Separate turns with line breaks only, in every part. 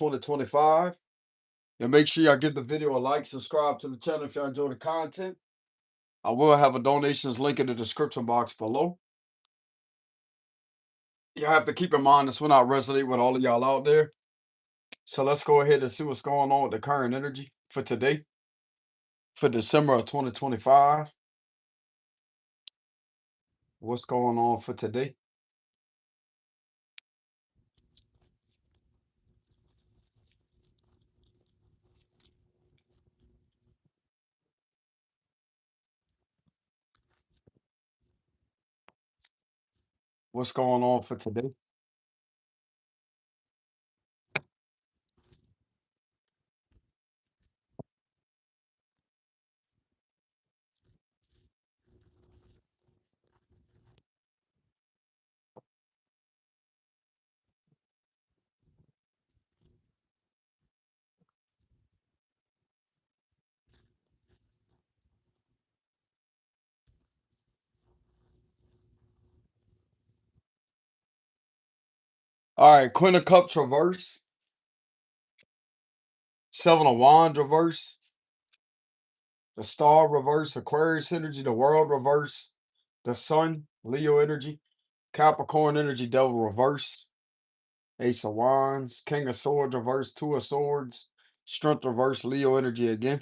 2025. And make sure y'all give the video a like, subscribe to the channel if y'all enjoy the content. I will have a donations link in the description box below. You have to keep in mind this will not resonate with all of y'all out there. So let's go ahead and see what's going on with the current energy for today, for December of 2025. What's going on for today? What's going on for today? All right, Queen of Cups reverse, Seven of Wands reverse, the Star reverse, Aquarius energy, the World reverse, the Sun, Leo energy, Capricorn energy, Devil reverse, Ace of Wands, King of Swords reverse, Two of Swords, Strength reverse, Leo energy again.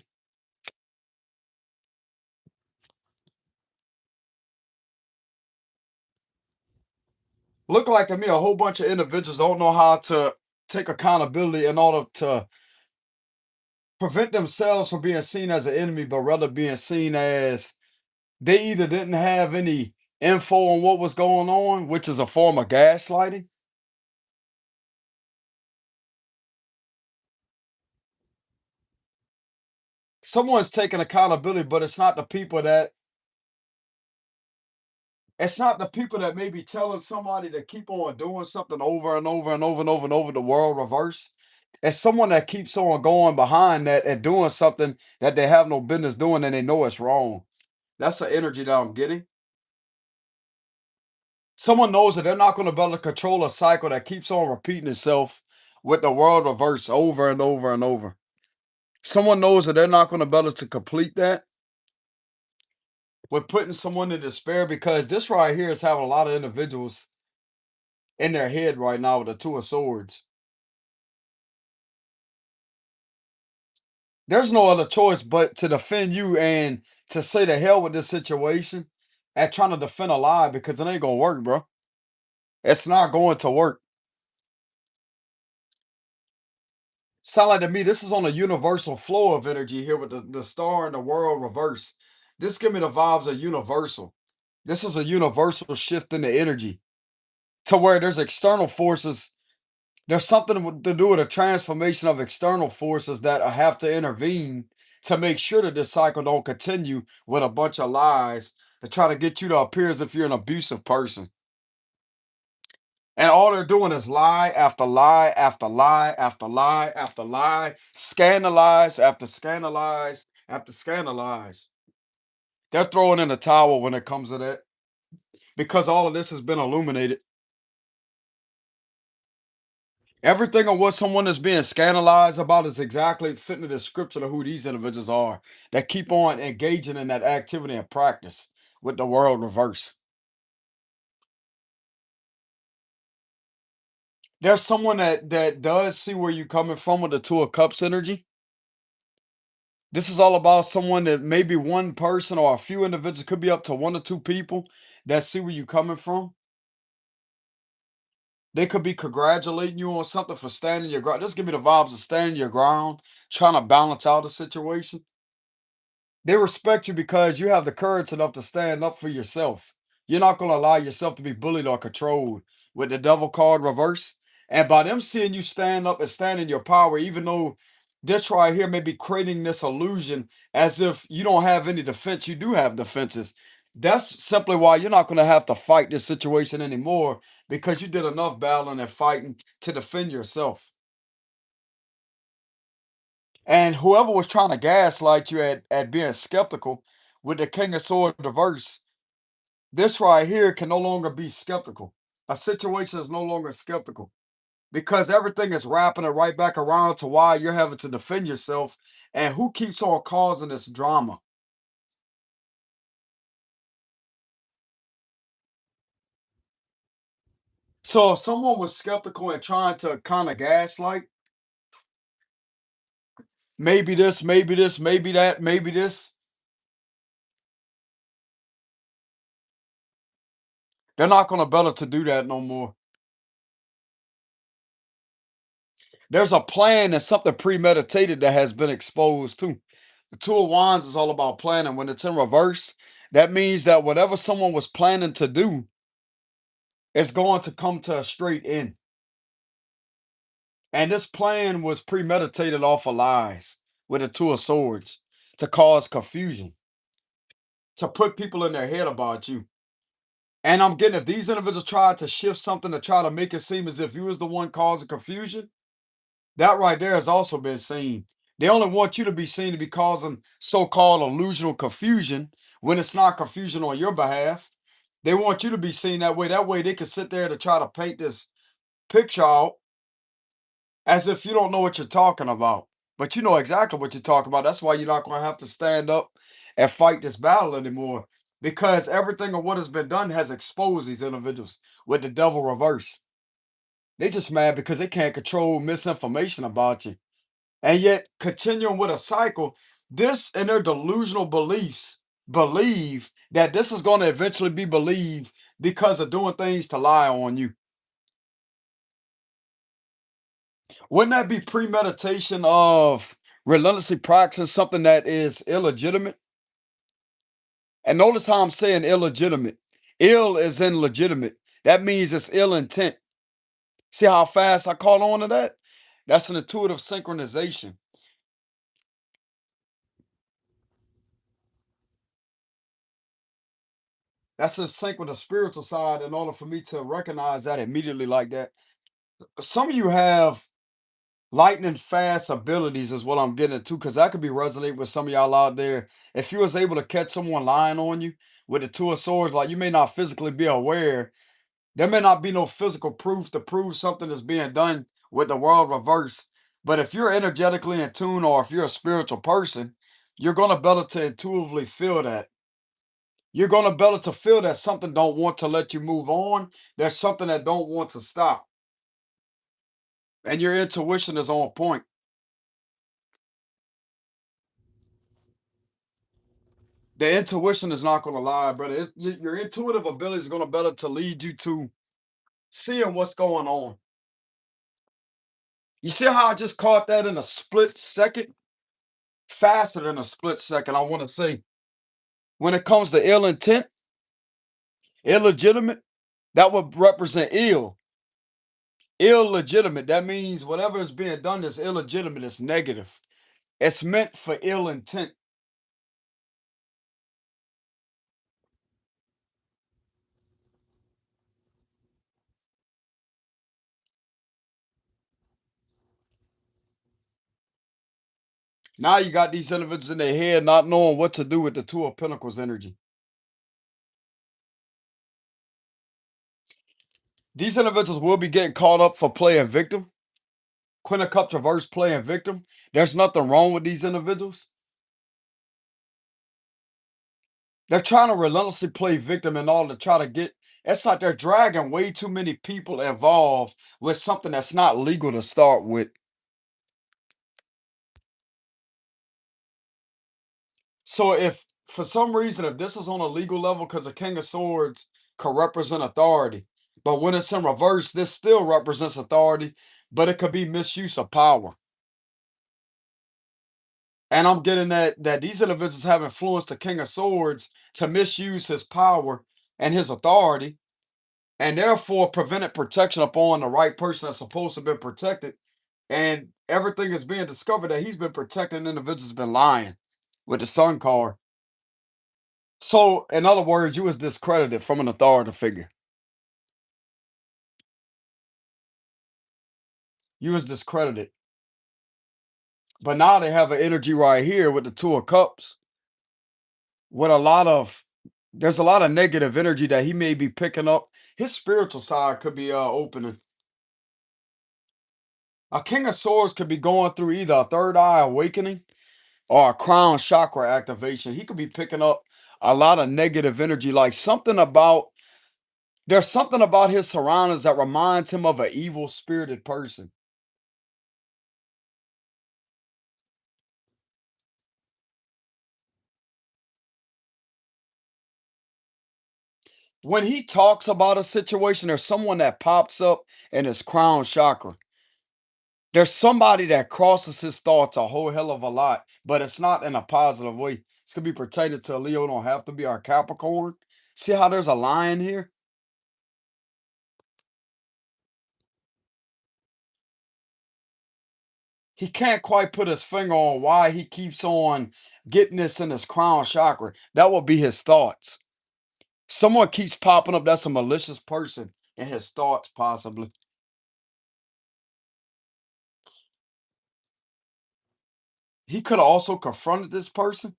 Look like to me a whole bunch of individuals don't know how to take accountability in order to prevent themselves from being seen as an enemy, but rather being seen as they either didn't have any info on what was going on, which is a form of gaslighting. Someone's taking accountability, but it's not the people that may be telling somebody to keep on doing something over and over and over and over and over the world reverse. It's someone that keeps on going behind that and doing something that they have no business doing and they know it's wrong. That's the energy that I'm getting. Someone knows that they're not going to be able to control a cycle that keeps on repeating itself with the world reverse over and over and over. Someone knows that they're not going to be able to complete that with putting someone in despair, because this right here is having a lot of individuals in their head right now with the Two of Swords. There's no other choice but to defend you and to say the hell with this situation and trying to defend a lie, because it ain't gonna work, bro. It's not going to work. Sound like to me this is on a universal flow of energy here with the star and the world reverse. This give me the vibes of universal. This is a universal shift in the energy to where there's external forces. There's something to do with a transformation of external forces that have to intervene to make sure that this cycle don't continue with a bunch of lies to try to get you to appear as if you're an abusive person. And all they're doing is lie after lie after lie after lie after lie, scandalize after scandalize after scandalize. They're throwing in the towel when it comes to that because all of this has been illuminated. Everything on what someone is being scandalized about is exactly fitting the description of who these individuals are that keep on engaging in that activity and practice with the world reverse. There's someone that does see where you're coming from with the Two of Cups energy. This is all about someone that maybe one person or a few individuals, could be up to one or two people that see where you're coming from. They could be congratulating you on something for standing your ground. Just give me the vibes of standing your ground, trying to balance out the situation. They respect you because you have the courage enough to stand up for yourself. You're not going to allow yourself to be bullied or controlled with the devil card reverse. And by them seeing you stand up and stand in your power, even though this right here may be creating this illusion as if you don't have any defense, you do have defenses. That's simply why you're not going to have to fight this situation anymore, because you did enough battling and fighting to defend yourself. And whoever was trying to gaslight you at being skeptical with the King of Swords reverse, this right here can no longer be skeptical. A situation is no longer skeptical. because everything is wrapping it right back around to why you're having to defend yourself and who keeps on causing this drama. So if someone was skeptical and trying to kind of gaslight, maybe this, maybe this, maybe that, maybe this, they're not going to be able to do that no more. There's a plan and something premeditated that has been exposed too. The Two of Wands is all about planning. When it's in reverse, that means that whatever someone was planning to do is going to come to a straight end. And this plan was premeditated off of lies with the Two of Swords to cause confusion, to put people in their head about you. And I'm getting if these individuals tried to shift something to try to make it seem as if you was the one causing confusion, that right there has also been seen. They only want you to be seen to be causing so-called illusional confusion when it's not confusion on your behalf. They want you to be seen that way. That way they can sit there to try to paint this picture out as if you don't know what you're talking about. But you know exactly what you're talking about. That's why you're not going to have to stand up and fight this battle anymore. Because everything of what has been done has exposed these individuals with the devil reverse. They just mad because they can't control misinformation about you. And yet, continuing with a cycle, this and their delusional beliefs believe that this is going to eventually be believed because of doing things to lie on you. Wouldn't that be premeditation of relentlessly practicing something that is illegitimate? And notice how I'm saying illegitimate. Ill is in legitimate. That means it's ill intent. See how fast I caught on to that? That's an intuitive synchronization. That's in sync with the spiritual side in order for me to recognize that immediately like that. Some of you have lightning fast abilities is what I'm getting to because that could be resonating with some of y'all out there. If you was able to catch someone lying on you with the Two of Swords, like you may not physically be aware, there may not be no physical proof to prove something is being done with the world reversed. But if you're energetically in tune or if you're a spiritual person, you're gonna be able to intuitively feel that. You're gonna be able to feel that something don't want to let you move on. There's something that don't want to stop. And your intuition is on point. The intuition is not gonna lie, brother. Your intuitive ability is gonna be able to lead you to seeing what's going on. You see how I just caught that in a split second? Faster than a split second, I want to say. When it comes to ill intent, illegitimate, that would represent ill. Illegitimate, that means whatever is being done is illegitimate, it's negative. It's meant for ill intent. Now you got these individuals in their head not knowing what to do with the Two of Pentacles energy. These individuals will be getting caught up for playing victim. Queen of Cups reverse playing victim. There's nothing wrong with these individuals. They're trying to relentlessly play victim in order to try to get. It's like they're dragging way too many people involved with something that's not legal to start with. So if for some reason, if this is on a legal level, because the King of Swords could represent authority, but when it's in reverse, this still represents authority, but it could be misuse of power. And I'm getting that these individuals have influenced the King of Swords to misuse his power and his authority, and therefore prevented protection upon the right person that's supposed to have been protected. And everything is being discovered that he's been protecting individuals been lying with the Sun card. So, in other words, you was discredited from an authority figure. You was discredited. But now they have an energy right here with the Two of Cups, with a lot of there's a lot of negative energy that he may be picking up. His spiritual side could be opening. A King of Swords could be going through either a third eye awakening or a crown chakra activation. He could be picking up a lot of negative energy, like something about there's something about his surroundings that reminds him of an evil spirited person. When he talks about a situation, there's someone that pops up in his crown chakra. There's somebody that crosses his thoughts a whole hell of a lot, but it's not in a positive way. It's gonna be pertaining to a Leo, don't have to be our Capricorn. See how there's a line here? He can't quite put his finger on why he keeps on getting this in his crown chakra. That will be his thoughts. Someone keeps popping up that's a malicious person in his thoughts, possibly. He could have also confronted this person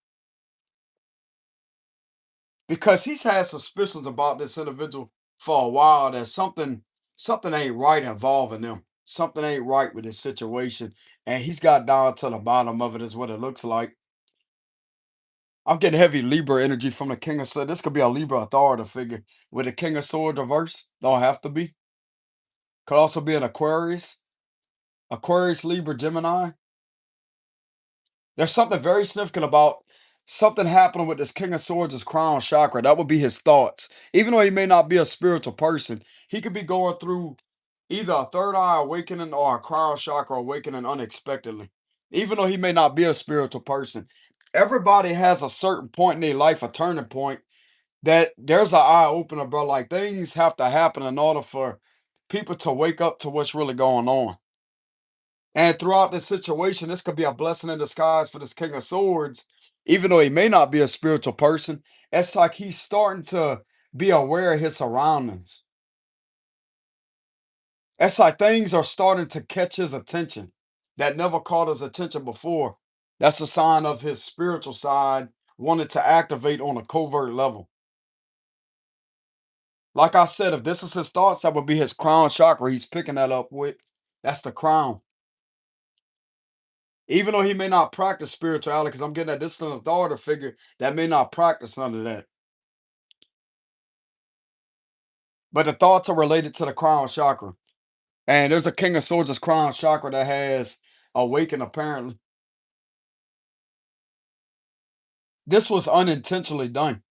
because he's had suspicions about this individual for a while that something ain't right involving them. Something ain't right with this situation. And he's got down to the bottom of it, is what it looks like. I'm getting heavy Libra energy from the King of Swords. This could be a Libra authority figure. With the King of Swords reverse, don't have to be. Could also be an Aquarius. Aquarius, Libra, Gemini. There's something very significant about something happening with this King of Swords' crown chakra. That would be his thoughts. Even though he may not be a spiritual person, he could be going through either a third eye awakening or a crown chakra awakening unexpectedly. Even though he may not be a spiritual person, everybody has a certain point in their life, a turning point, that there's an eye opener, bro. Like things have to happen in order for people to wake up to what's really going on. And throughout this situation, this could be a blessing in disguise for this King of Swords. Even though he may not be a spiritual person, it's like he's starting to be aware of his surroundings. It's like things are starting to catch his attention that never caught his attention before. That's a sign of his spiritual side wanting to activate on a covert level. Like I said, if this is his thoughts, that would be his crown chakra he's picking that up with. That's the crown. Even though he may not practice spirituality, because I'm getting that this is an authority figure that may not practice none of that. But the thoughts are related to the crown chakra. And there's a King of Swords' crown chakra that has awakened apparently. This was unintentionally done.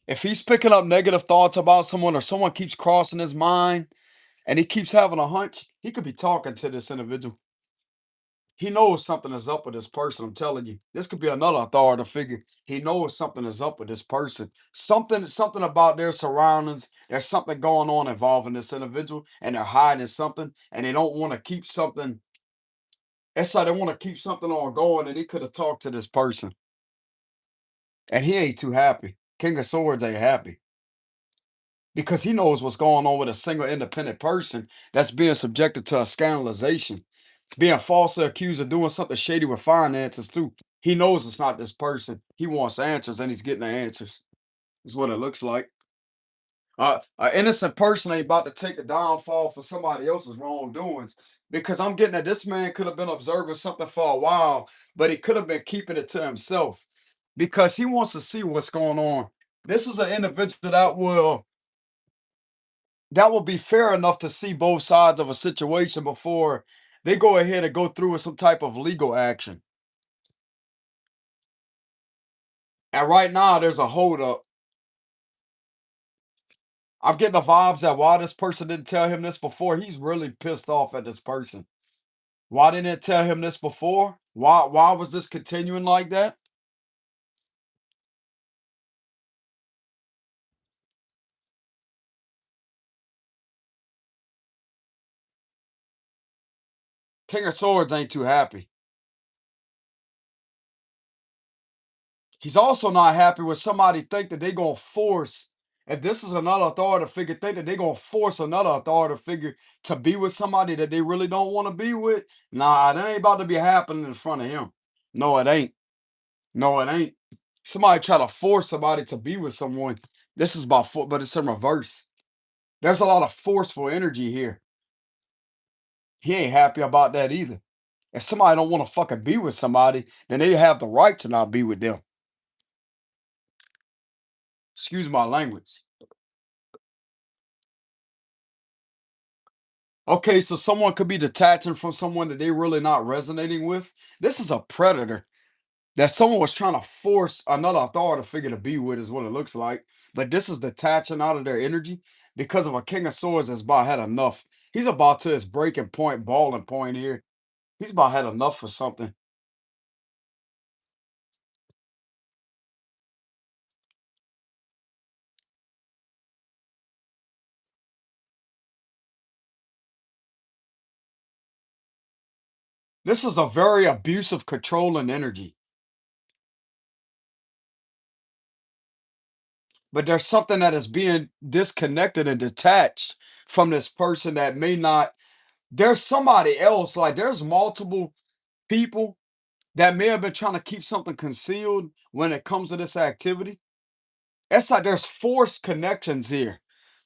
If he's picking up negative thoughts about someone or someone keeps crossing his mind and he keeps having a hunch, he could be talking to this individual. He knows something is up with this person. I'm telling you, this could be another authority figure. He knows something is up with this person. Something about their surroundings. There's something going on involving this individual, and they're hiding something, and they don't want to keep something. It's like they want to keep something on going, and he could have talked to this person, and he ain't too happy. King of Swords ain't happy because he knows what's going on with a single independent person that's being subjected to a scandalization, being falsely accused of doing something shady with finances too. He knows it's not this person. He wants answers and he's getting the answers. Is what it looks like. An innocent person ain't about to take a downfall for somebody else's wrongdoings because I'm getting that this man could have been observing something for a while, but he could have been keeping it to himself because he wants to see what's going on. This is an individual that will be fair enough to see both sides of a situation before they go ahead and go through with some type of legal action. And right now, there's a holdup. I'm getting the vibes that why this person didn't tell him this before. He's really pissed off at this person. Why didn't it tell him this before? Why was this continuing like that? King of Swords ain't too happy. He's also not happy with somebody think that they gonna force. If this is another authority figure, think that they gonna force another authority figure to be with somebody that they really don't want to be with. Nah, that ain't about to be happening in front of him. No, it ain't. No, it ain't. Somebody try to force somebody to be with someone. This is about four, but it's in reverse. There's a lot of forceful energy here. He ain't happy about that either. If somebody don't want to fucking be with somebody, then they have the right to not be with them. Excuse my language. Okay, so someone could be detaching from someone that they really not resonating with. This is a predator that someone was trying to force another authority figure to be with, is what it looks like. But this is detaching out of their energy because of a King of Swords that's about had enough. He's about to his breaking point, balling point here. He's about had enough for something. This is a very abusive, controlling energy. But there's something that is being disconnected and detached from this person that may not. There's somebody else, like there's multiple people that may have been trying to keep something concealed when it comes to this activity. It's like there's forced connections here.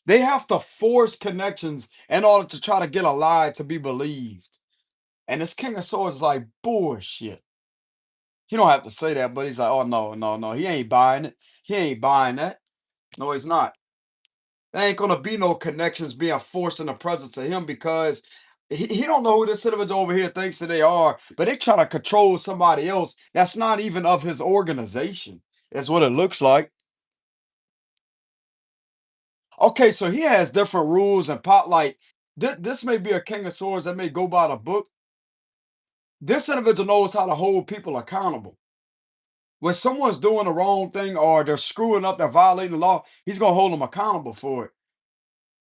They have to force connections in order to try to get a lie to be believed. And this King of Swords is like bullshit. He don't have to say that, but he's like, oh no, no, no, he ain't buying it. He ain't buying that. No, he's not. There ain't gonna be no connections being forced in the presence of him because he don't know who this individual over here thinks that they are, but they try to control somebody else that's not even of his organization. That's what it looks like. Okay, so he has different rules and pot like this may be a King of Swords that may go by the book. This individual knows how to hold people accountable. When someone's doing the wrong thing or they're screwing up, they're violating the law, he's gonna hold them accountable for it.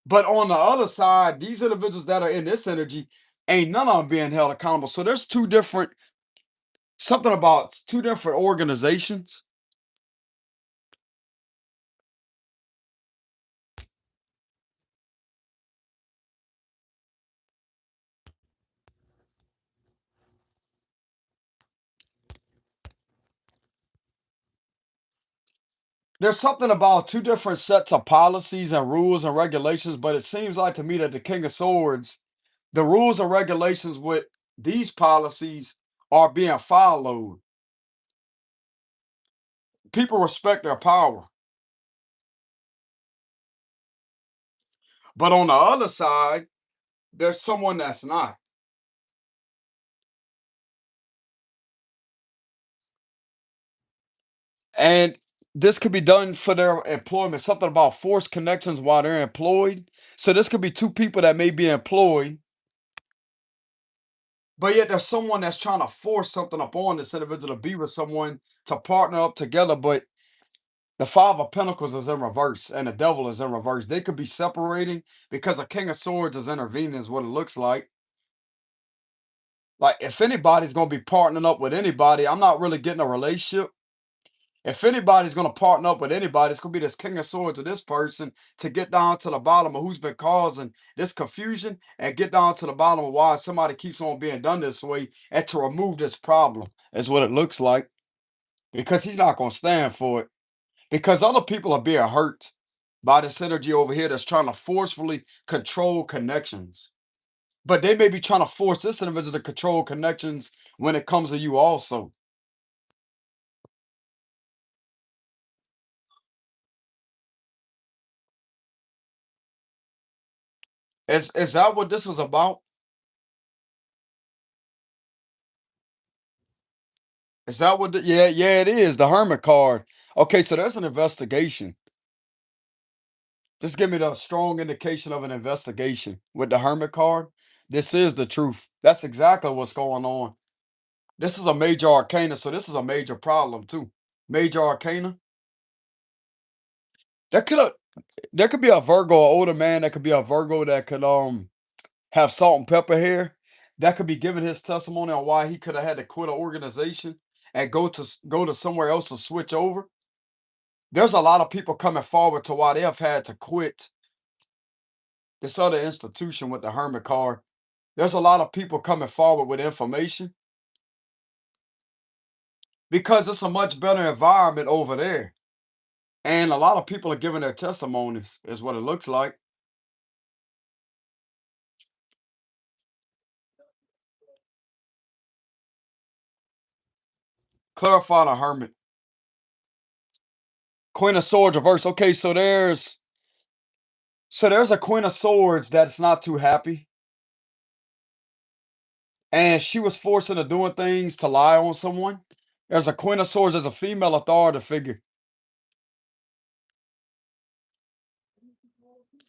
But on the other side, these individuals that are in this energy, ain't none of them being held accountable. So there's two different, something about two different organizations. There's something about two different sets of policies and rules and regulations, but it seems like to me that the King of Swords, the rules and regulations with these policies are being followed. People respect their power. But on the other side, there's someone that's not. And this could be done for their employment, something about forced connections while they're employed. So this could be two people that may be employed, but yet there's someone that's trying to force something upon this individual to be with someone to partner up together. But the Five of Pentacles is in reverse and the Devil is in reverse. They could be separating because a King of Swords is intervening, is what it looks like. Like if anybody's gonna be partnering up with anybody, I'm not really getting a relationship. If anybody's gonna partner up with anybody, it's gonna be this King of Swords with this person to get down to the bottom of who's been causing this confusion and get down to the bottom of why somebody keeps on being done this way and to remove this problem, is what it looks like. Because he's not gonna stand for it. Because other people are being hurt by this energy over here that's trying to forcefully control connections. But they may be trying to force this individual to control connections when it comes to you also. Is that what this was about? Is that what yeah, yeah, it is. The Hermit card. Okay, so there's an investigation. Just give me the strong indication of an investigation with the Hermit card. This is the truth. That's exactly what's going on. This is a major arcana, so this is a major problem too. Major arcana. There could there could be a Virgo, an older man that could be a Virgo that could have salt and pepper hair. That could be giving his testimony on why he could have had to quit an organization and go to somewhere else to switch over. There's a lot of people coming forward to why they have had to quit this other institution with the Hermit card. There's a lot of people coming forward with information because it's a much better environment over there. And a lot of people are giving their testimonies, is what it looks like. Clarify the Hermit. Queen of Swords reverse. Okay, so there's a Queen of Swords that's not too happy. And she was forced into doing things to lie on someone. There's a Queen of Swords as a female authority figure.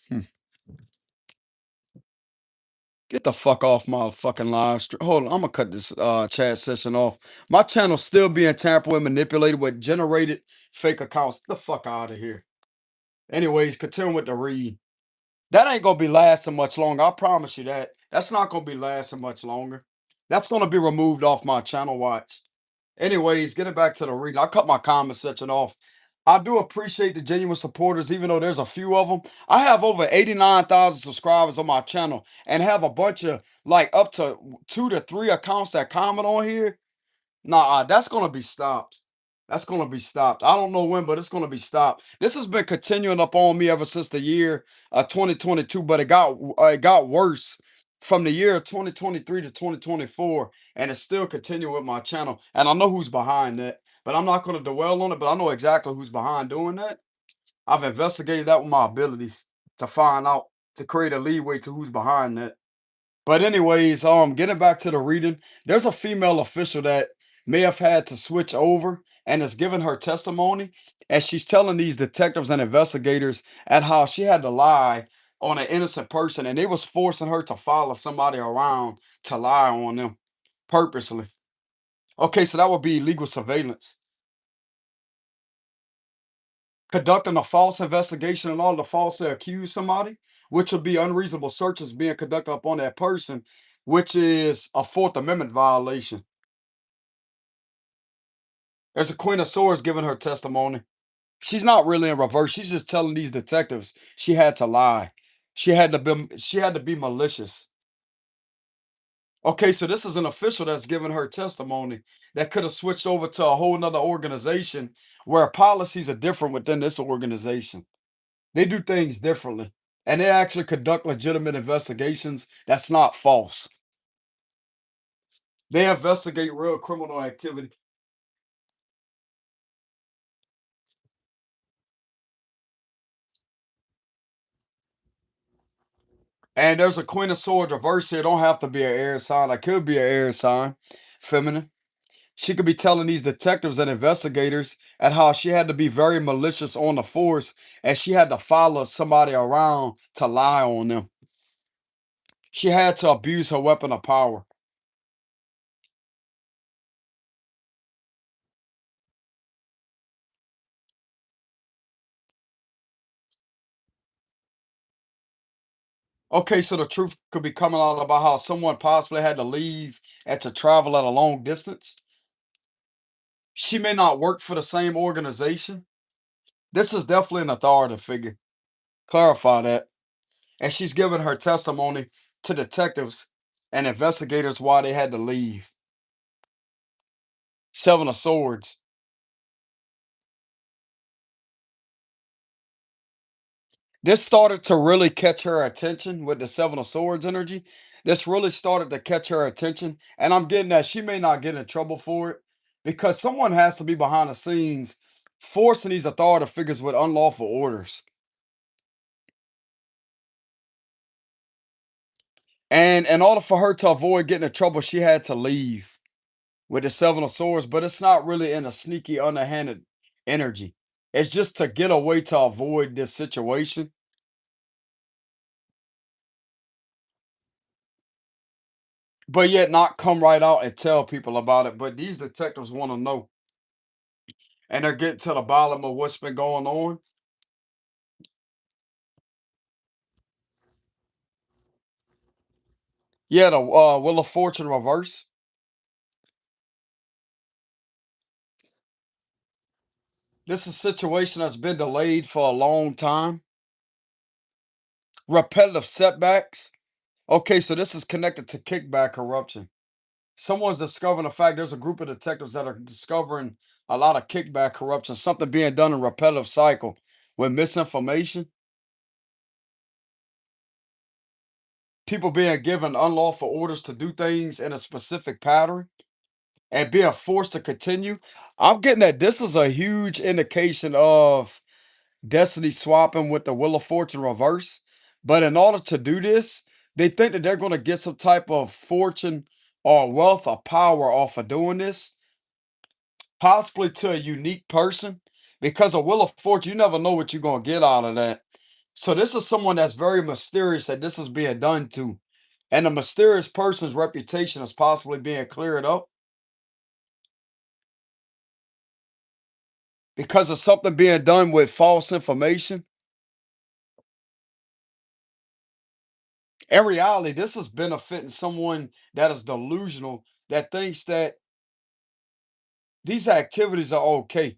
Hmm. Get the fuck off my fucking live stream. Hold on, I'm gonna cut this chat session off. My channel's still being tampered with, manipulated with generated fake accounts. Get the fuck out of here. Anyways, continue with the read. That ain't gonna be lasting much longer. I promise you that. That's not gonna be lasting much longer. That's gonna be removed off my channel. Watch. Anyways, getting back to the reading, I cut my comment section off. I do appreciate the genuine supporters, even though there's a few of them. I have over 89,000 subscribers on my channel and have a bunch of like up to 2 to 3 accounts that comment on here. Nah, that's gonna be stopped. That's gonna be stopped. I don't know when, but it's gonna be stopped. This has been continuing up on me ever since the year 2022, but it got worse from the year 2023 to 2024, and it's still continuing with my channel. And I know who's behind that, but I'm not gonna dwell on it. But I know exactly who's behind doing that. I've investigated that with my abilities to find out to create a leeway to who's behind that. But anyways, getting back to the reading, there's a female official that may have had to switch over and is giving her testimony, and she's telling these detectives and investigators at how she had to lie on an innocent person, and they was forcing her to follow somebody around to lie on them purposely. Okay, so that would be illegal surveillance. Conducting a false investigation in order to falsely accuse somebody, which would be unreasonable searches being conducted upon that person, which is a Fourth Amendment violation. There's a Queen of Swords giving her testimony. She's not really in reverse. She's just telling these detectives she had to lie. She had to be malicious. Okay, so this is an official that's giving her testimony that could have switched over to a whole nother organization where policies are different within this organization. They do things differently. And they actually conduct legitimate investigations that's not false. They investigate real criminal activity. And there's a Queen of Swords reverse here. Don't have to be an air sign. I could be an air sign. Feminine. She could be telling these detectives and investigators at how she had to be very malicious on the force and she had to follow somebody around to lie on them. She had to abuse her weapon of power. Okay, so the truth could be coming out about how someone possibly had to leave and to travel at a long distance. She may not work for the same organization. This is definitely an authority figure. Clarify that. And she's giving her testimony to detectives and investigators why they had to leave. Seven of Swords. This started to really catch her attention with the Seven of Swords energy. This really started to catch her attention. And I'm getting that she may not get in trouble for it because someone has to be behind the scenes forcing these authority figures with unlawful orders. And in order for her to avoid getting in trouble, she had to leave with the Seven of Swords, but it's not really in a sneaky, underhanded energy. It's just to get away to avoid this situation, but yet not come right out and tell people about it. But these detectives want to know, and they're getting to the bottom of what's been going on. Yeah, the Wheel of Fortune reverse. This is a situation that's been delayed for a long time. Repetitive setbacks. Okay, so this is connected to kickback corruption. Someone's discovering the fact there's a group of detectives that are discovering A lot of kickback corruption, something being done in repetitive cycle with misinformation, people being given unlawful orders to do things in a specific pattern and being forced to continue. I'm getting that this is a huge indication of destiny swapping with the Wheel of Fortune reverse. But in order to do this, they think that they're going to get some type of fortune or wealth or power off of doing this, possibly to a unique person. Because a Wheel of Fortune, you never know what you're going to get out of that. So this is someone that's very mysterious that this is being done to. And the mysterious person's reputation is possibly being cleared up because of something being done with false information. In reality, this is benefiting someone that is delusional that thinks that these activities are okay.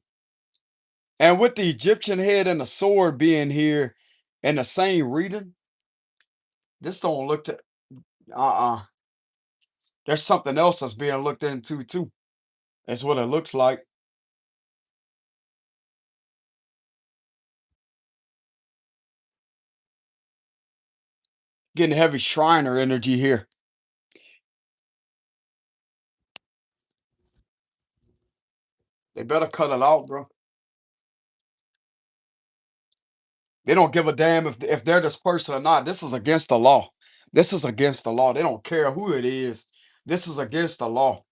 And with the Egyptian head and the sword being here in the same reading, this don't look to there's something else that's being looked into too. That's what it looks like. Getting heavy Shriner energy here. They better cut it out, bro. They don't give a damn if they're this person or not. This is against the law. This is against the law. They don't care who it is. This is against the law.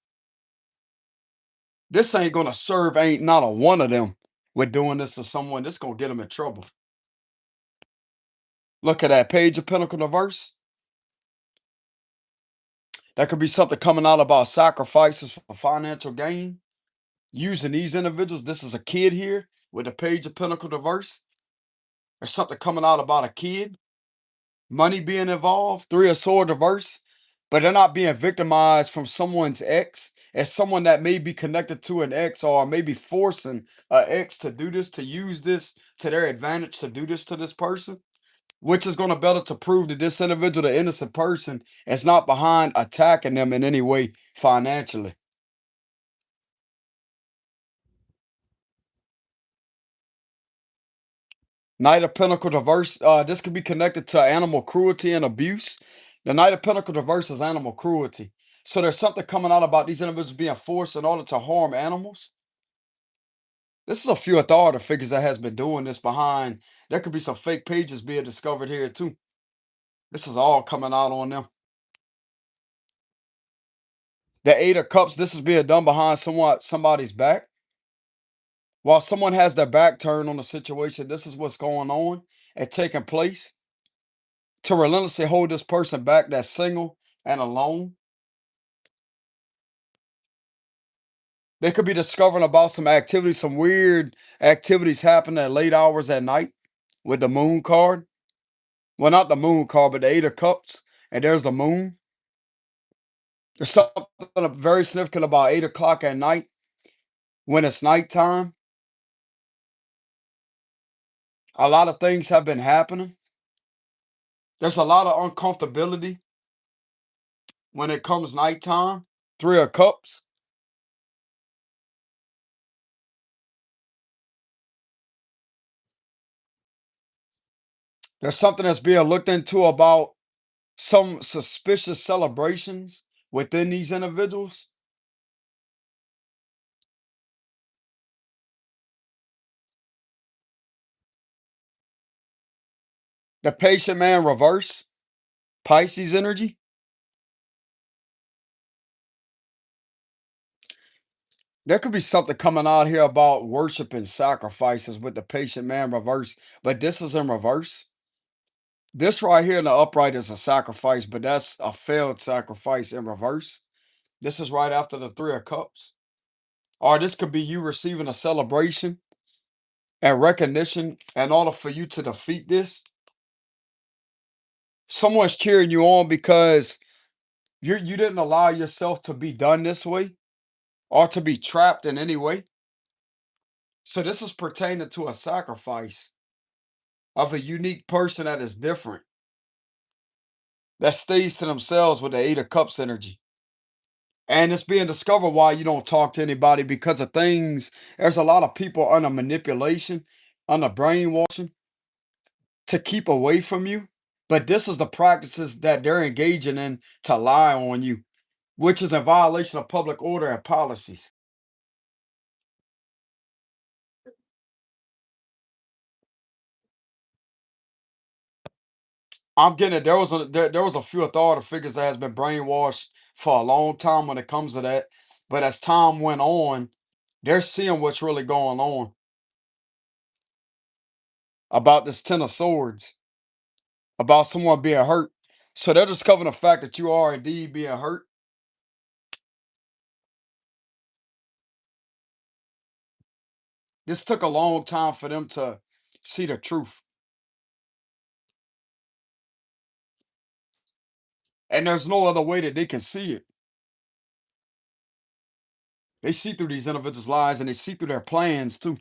This ain't gonna serve ain't not a one of them with doing this to someone. This gonna get them in trouble. Look at that page of Pinnacle Diverse. That could be something coming out about sacrifices for financial gain. Using these individuals. This is a kid here with a page of Pinnacle Diverse. There's something coming out about a kid. Money being involved. Three of Sword Diverse. But they're not being victimized from someone's ex as someone that may be connected to an ex or maybe forcing an ex to do this, to use this to their advantage, to do this to this person, which is going to better to prove that this individual, the innocent person, is not behind attacking them in any way financially. Knight of Pentacle Diverse, this could be connected to animal cruelty and abuse. The Knight of Pentacle Diverse is animal cruelty. So there's something coming out about these individuals being forced in order to harm animals. This is a few authority figures that has been doing this behind. There could be some fake pages being discovered here too. This is all coming out on them. The Eight of Cups, this is being done behind somebody's back. While someone has their back turned on the situation, this is what's going on and taking place to relentlessly hold this person back that's single and alone. They could be discovering about some activities, some weird activities happening at late hours at night with the moon card. Well, not the moon card, but the Eight of Cups. And there's the moon. There's something very significant about 8 o'clock at night when it's nighttime. A lot of things have been happening. There's a lot of uncomfortability when it comes nighttime. Three of Cups. There's something that's being looked into about some suspicious celebrations within these individuals. The Patient Man reverse, Pisces energy. There could be something coming out here about worship and sacrifices with the Patient Man reverse, but this is in reverse. This right here in the upright is a sacrifice, but that's a failed sacrifice in reverse. This is right after the Three of Cups. Or this could be you receiving a celebration and recognition in order for you to defeat this. Someone's cheering you on because you didn't allow yourself to be done this way or to be trapped in any way. So this is pertaining to a sacrifice of a unique person that is different, that stays to themselves with the Eight of Cups energy. And it's being discovered why you don't talk to anybody because of things. There's a lot of people under manipulation, under brainwashing to keep away from you. But this is the practices that they're engaging in to lie on you, which is a violation of public order and policies. I'm getting it. There was a few authority figures that has been brainwashed for a long time when it comes to that. But as time went on, they're seeing what's really going on about this Ten of Swords, about someone being hurt. So they're discovering the fact that you are indeed being hurt. This took a long time for them to see the truth. And there's no other way that they can see it. They see through these individuals' lies and they see through their plans too.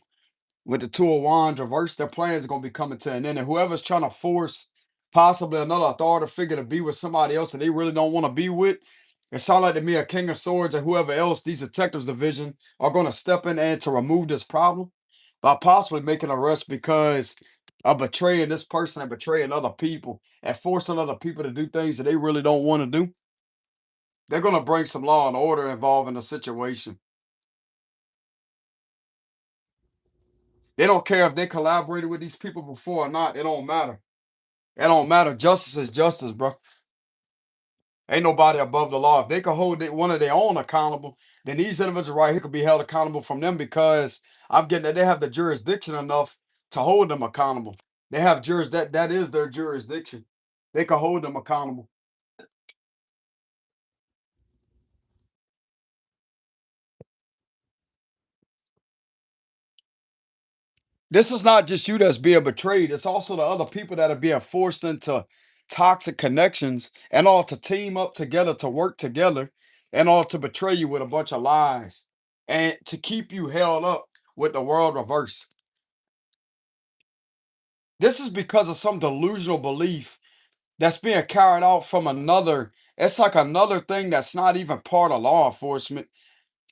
With the Two of Wands reversed, their plans are going to be coming to an end. And whoever's trying to force possibly another authority figure to be with somebody else that they really don't want to be with, it sounds like to me a King of Swords and whoever else these detectives division are going to step in and to remove this problem by possibly making an arrest because of betraying this person and betraying other people and forcing other people to do things that they really don't want to do. They're going to bring some law and order involved in the situation. They don't care if they collaborated with these people before or not. It don't matter. It don't matter. Justice is justice, bro. Ain't nobody above the law. If they can hold one of their own accountable, then these individuals right here could be held accountable from them because I'm getting that they have the jurisdiction enough to hold them accountable. They have that is their jurisdiction. They can hold them accountable. This is not just you that's being betrayed. It's also the other people that are being forced into toxic connections and all to team up together to work together and all to betray you with a bunch of lies and to keep you held up with the world reverse. This is because of some delusional belief that's being carried out from another. It's like another thing that's not even part of law enforcement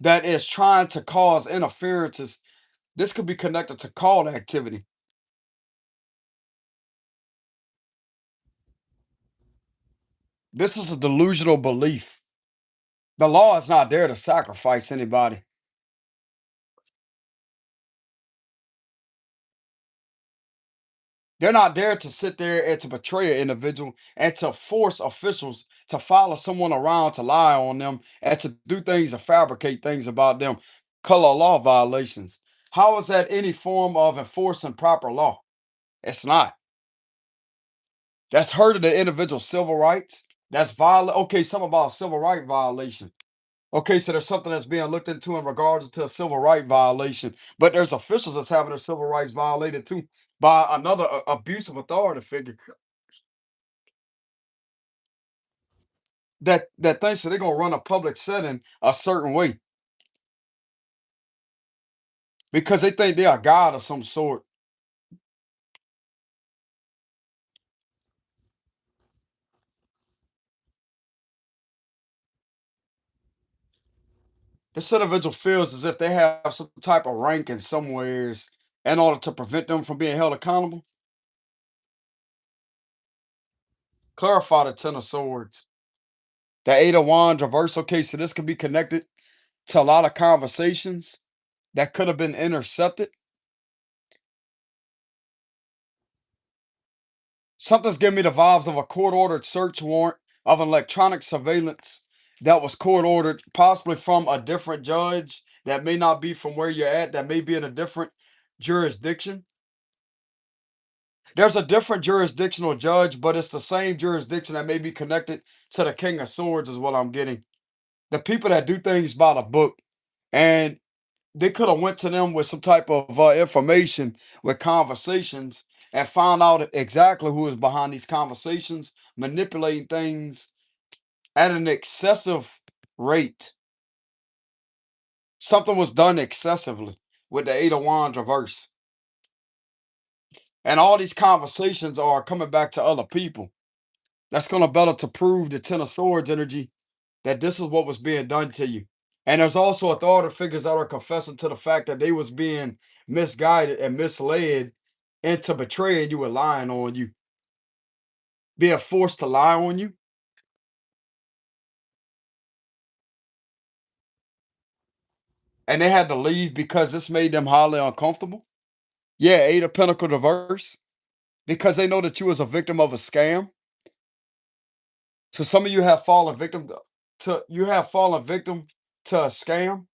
that is trying to cause interferences. This could be connected to call activity. This is a delusional belief. The law is not there to sacrifice anybody. They're not there to sit there and to betray an individual and to force officials to follow someone around to lie on them and to do things and fabricate things about them. Color law violations. How is that any form of enforcing proper law? It's not. That's hurting the individual's civil rights. That's violent. Okay, something about a civil right violation. Okay, so there's something that's being looked into in regards to a civil right violation, but there's officials that's having their civil rights violated too by another abusive authority figure that thinks that they're gonna run a public setting a certain way because they think they're a god of some sort. This individual feels as if they have some type of ranking somewheres in order to prevent them from being held accountable. Clarify the Ten of Swords. The Eight of Wands reverse. Okay, so this could be connected to a lot of conversations that could have been intercepted. Something's giving me the vibes of a court ordered search warrant of electronic surveillance that was court ordered, possibly from a different judge that may not be from where you're at, that may be in a different jurisdiction. There's a different jurisdictional judge, but it's the same jurisdiction that may be connected to the King of Swords, is what I'm getting. The people that do things by the book. And they could have went to them with some type of information with conversations and found out exactly who is behind these conversations, manipulating things at an excessive rate. Something was done excessively with the Eight of Wands reverse. And all these conversations are coming back to other people. That's going to better to prove the Ten of Swords energy that this is what was being done to you. And there's also authority figures that are confessing to the fact that they was being misguided and misled into betraying you and lying on you, being forced to lie on you. And they had to leave because this made them highly uncomfortable. Yeah, Eight of Pentacle reverse. Because they know that you was a victim of a scam. So some of you have fallen victim to you have fallen victim to a scam.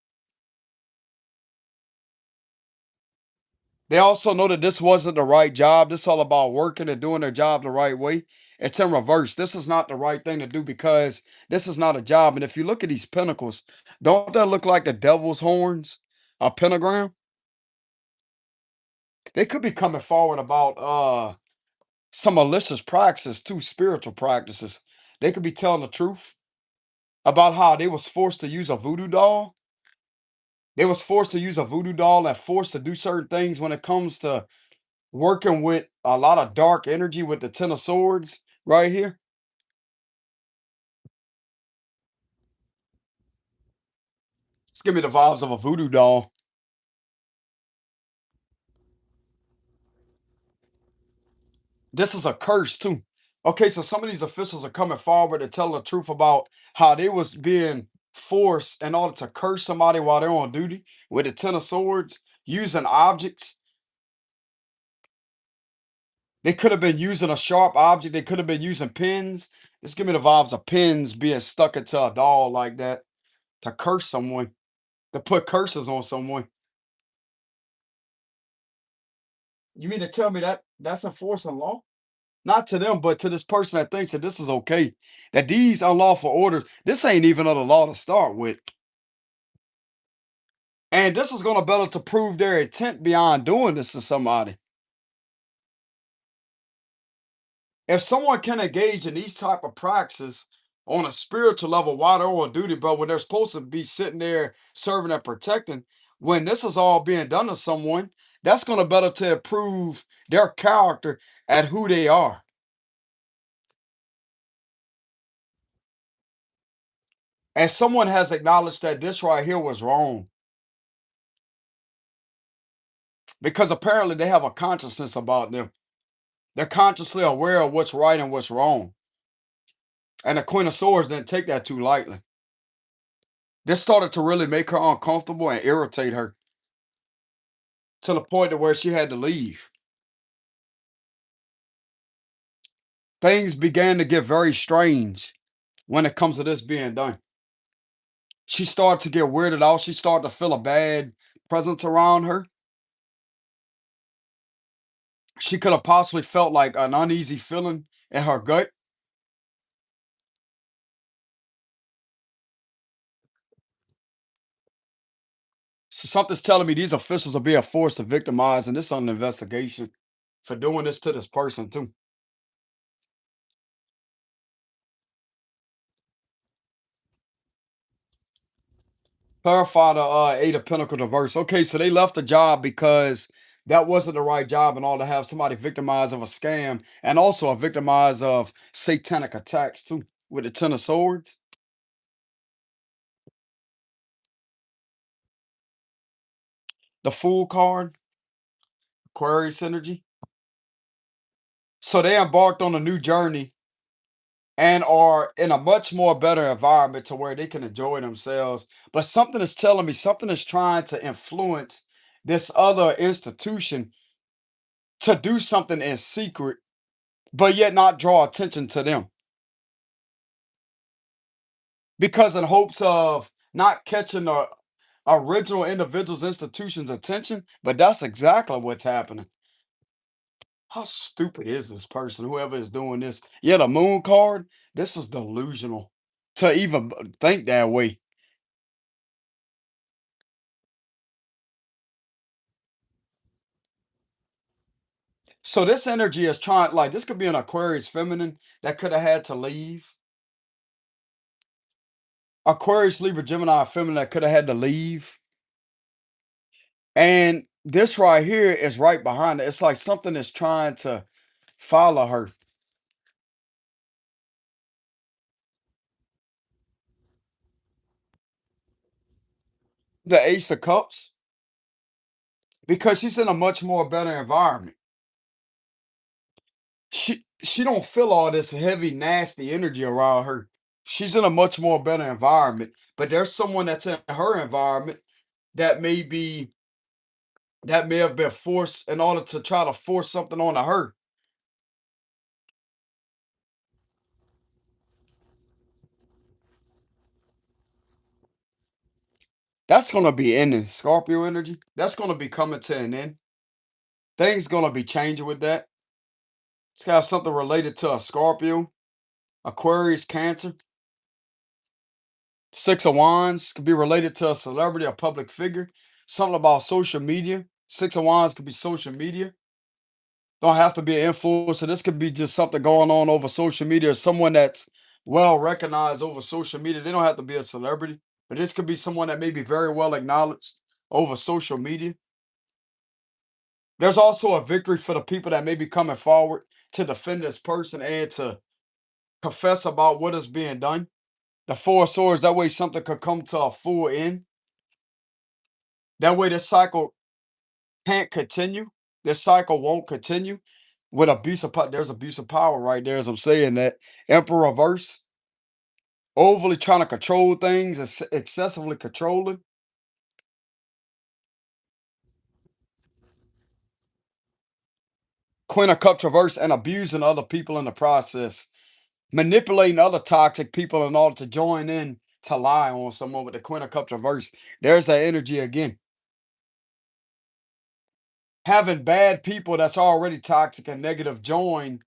They also know that this wasn't the right job. This is all about working and doing their job the right way. It's in reverse. This is not the right thing to do because this is not a job. And if you look at these pentacles, don't that look like the devil's horns? A pentagram? They could be coming forward about some malicious practices too, spiritual practices. They could be telling the truth about how they was forced to use a voodoo doll. They was forced to use a voodoo doll and forced to do certain things when it comes to working with a lot of dark energy with the Ten of Swords right here. It's giving me the vibes of a voodoo doll. This is a curse too. Okay, so some of these officials are coming forward to tell the truth about how they was being forced in order to curse somebody while they're on duty with the Ten of Swords, using objects. They could have been using a sharp object. They could have been using pins. This give me the vibes of pins being stuck into a doll like that to curse someone, to put curses on someone. You mean to tell me that that's enforcing law? Not to them, but to this person that thinks that this is okay. That these unlawful orders, this ain't even of the law to start with. And this is going to better to prove their intent beyond doing this to somebody. If someone can engage in these type of practices on a spiritual level while they're on duty, but when they're supposed to be sitting there serving and protecting, when this is all being done to someone, that's going to better to improve their character at who they are. And someone has acknowledged that this right here was wrong because apparently they have a consciousness about them. They're consciously aware of what's right and what's wrong. And the Queen of Swords didn't take that too lightly. This started to really make her uncomfortable and irritate her to the point to where she had to leave. Things began to get very strange when it comes to this being done. She started to get weirded out. She started to feel a bad presence around her. She could have possibly felt like an uneasy feeling in her gut. So something's telling me these officials are being forced to victimize, and this on an investigation for doing this to this person too. Clarify the Eight of Pentacle reverse. Okay, so they left the job because that wasn't the right job, and all to have somebody victimized of a scam and also a victimized of satanic attacks too with the Ten of Swords. The Fool card, Aquarius energy. So they embarked on a new journey and are in a much more better environment to where they can enjoy themselves. But something is telling me something is trying to influence this other institution to do something in secret, but yet not draw attention to them. Because in hopes of not catching the original individual's institution's attention, but that's exactly what's happening. How stupid is this person, whoever is doing this? Yeah, the moon card, this is delusional to even think that way. So this energy is trying, like this could be an Aquarius feminine that could have had to leave. Aquarius, Libra, Gemini feminine that could have had to leave. And this right here is right behind it. It's like something is trying to follow her. the Ace of Cups, because she's in a much more better environment. She don't feel all this heavy, nasty energy around her. She's in a much more better environment. But there's someone that's in her environment that may be that may have been forced in order to try to force something onto her. That's gonna be ending Scorpio energy. That's gonna be coming to an end. Things gonna be changing with that. It's got something related to a Scorpio, Aquarius, Cancer. Six of Wands could be related to a celebrity, a public figure. Something about social media. Six of Wands could be social media. Don't have to be an influencer. This could be just something going on over social media, or someone that's well recognized over social media. They don't have to be a celebrity, but this could be someone that may be very well acknowledged over social media. There's also a victory for the people that may be coming forward to defend this person and to confess about what is being done. The Four of Swords, that way something could come to a full end. That way this cycle can't continue. This cycle won't continue with abuse of power. There's abuse of power right there, as I'm saying that. Emperor reverse, overly trying to control things, excessively controlling. Queen of Cups reverse and abusing other people in the process. Manipulating other toxic people in order to join in to lie on someone with the Queen of Cups reverse. There's that energy again. Having bad people that's already toxic and negative join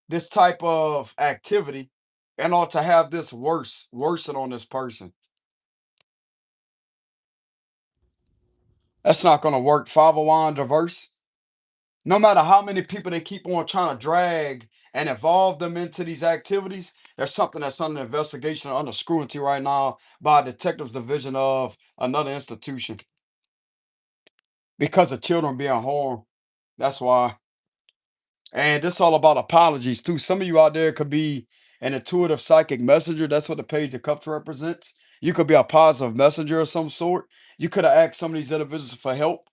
this type of activity in order to have this worsen on this person. That's not going to work. Five of Wands reverse. No matter how many people they keep on trying to drag and involve them into these activities, there's something that's under investigation or under scrutiny right now by a detectives division of another institution because of children being harmed. That's why. And this all about apologies too. Some of you out there could be an intuitive psychic messenger. That's what the Page of Cups represents. You could be a positive messenger of some sort. You could have asked some of these individuals for help,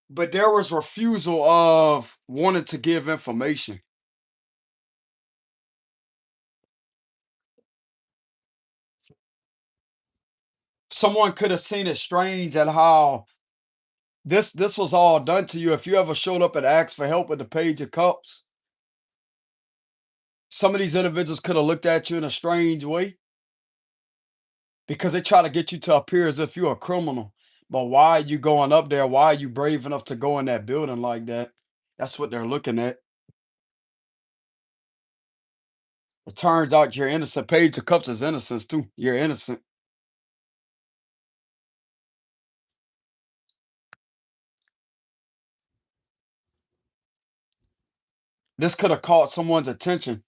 but there was refusal of wanting to give information. Someone could have seen it strange at how this was all done to you. If you ever showed up and asked for help with the Page of Cups, some of these individuals could have looked at you in a strange way because they try to get you to appear as if you're a criminal. But why are you going up there? Why are you brave enough to go in that building like that? That's what they're looking at. It turns out you're innocent. Page of Cups is innocence too. You're innocent. This could have caught someone's attention.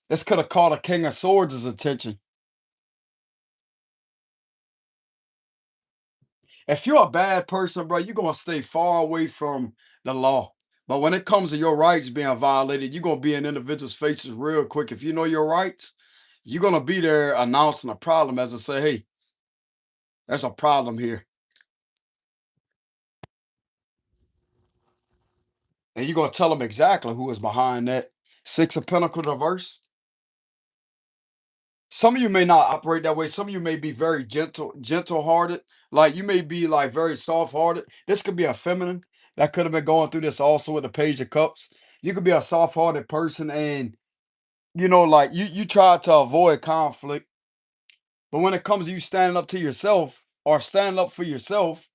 This could have caught a King of Swords' attention. If you're a bad person, bro, you're gonna stay far away from the law. But when it comes to your rights being violated, you're gonna be in individuals' faces real quick. If you know your rights, you're gonna be there announcing a problem as I say, hey, there's a problem here. And you're gonna tell them exactly who is behind that. Six of Pentacles reverse. Some of you may not operate that way. Some of you may be very gentle hearted. Like you may be like very soft hearted. This could be a feminine that could have been going through this also with the Page of Cups. You could be a soft hearted person and like you try to avoid conflict. But when it comes to you standing up to yourself or standing up for yourself,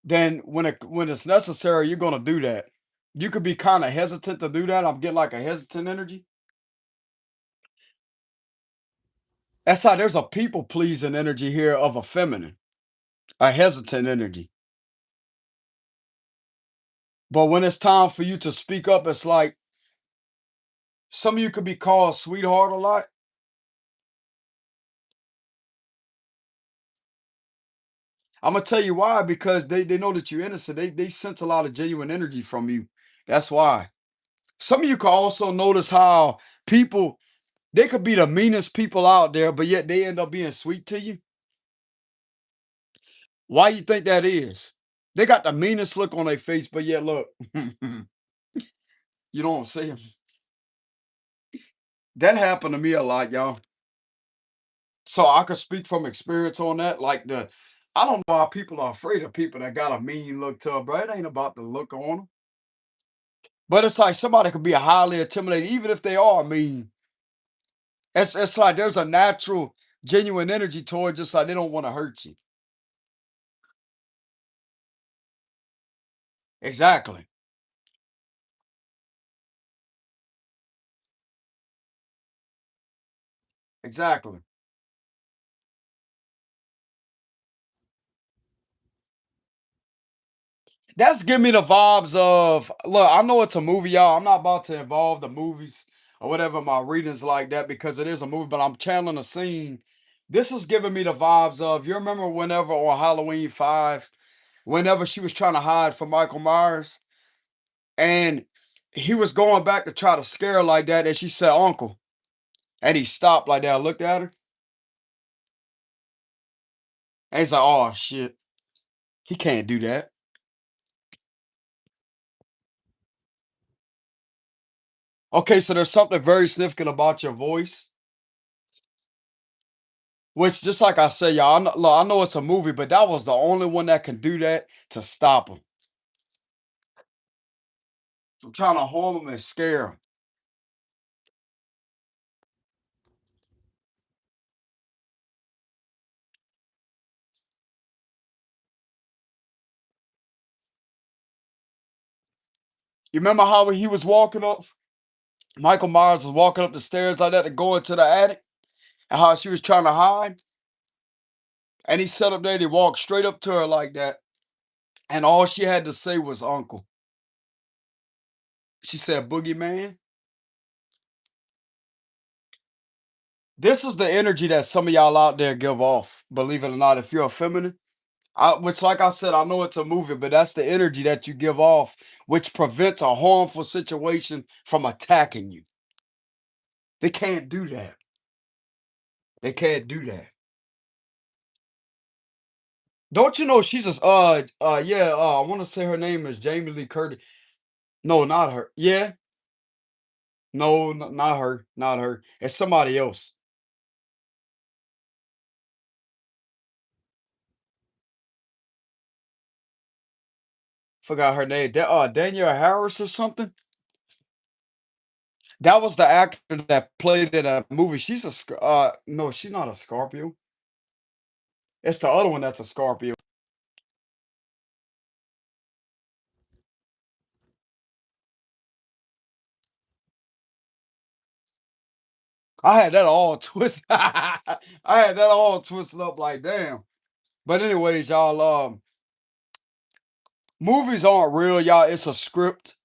then when it's necessary, you're gonna do that. You could be kind of hesitant to do that. I'm getting like a hesitant energy. That's how there's a people pleasing energy here of a feminine, a hesitant energy. But when it's time for you to speak up, it's like some of you could be called sweetheart a lot. I'm gonna tell you why, because they know that you're innocent. They sense a lot of genuine energy from you. That's why. Some of you can also notice how people They could be the meanest people out there, but yet they end up being sweet to you. Why you think that is? They got the meanest look on their face, but yet look, you don't see them. That happened to me a lot, y'all. So I could speak from experience on that. I don't know why people are afraid of people that got a mean look to them, bro. It ain't about the look on them. But it's like somebody could be highly intimidated, even if they are mean. It's like there's a natural, genuine energy toward just like they don't want to hurt you. Exactly. Exactly. That's giving me the vibes of look, I know it's a movie, y'all. I'm not about to involve the movies or whatever my readings like that because it is a movie, but I'm channeling a scene. This is giving me the vibes of you remember whenever on Halloween 5, whenever she was trying to hide from Michael Myers and he was going back to try to scare her like that, and she said, Uncle. And he stopped like that, I looked at her, and he's like, oh shit, he can't do that. Okay, so there's something very significant about your voice. Which, just like I said, y'all, I know it's a movie, but that was the only one that can do that to stop him from trying to harm him and scare him. You remember how he was walking up? Michael Myers was walking up the stairs like that to go into the attic, and how she was trying to hide, and he sat up there. And he walked straight up to her like that, and all she had to say was "Uncle." She said, "Boogeyman." This is the energy that some of y'all out there give off. Believe it or not, if you're a feminine. Which, like I said, I know it's a movie, but that's the energy that you give off, which prevents a harmful situation from attacking you. They can't do that. They can't do that. Don't you know she's a yeah, I want to say her name is Jamie Lee Curtis. No, not her. Yeah, no, not her, not her. It's somebody else. Forgot her name. Danielle Harris or something. That was the actor that played in a movie. No, she's not a Scorpio. It's the other one that's a Scorpio. I had that all twisted. I had that all twisted up like damn. But anyways, y'all, movies aren't real, y'all. It's a script,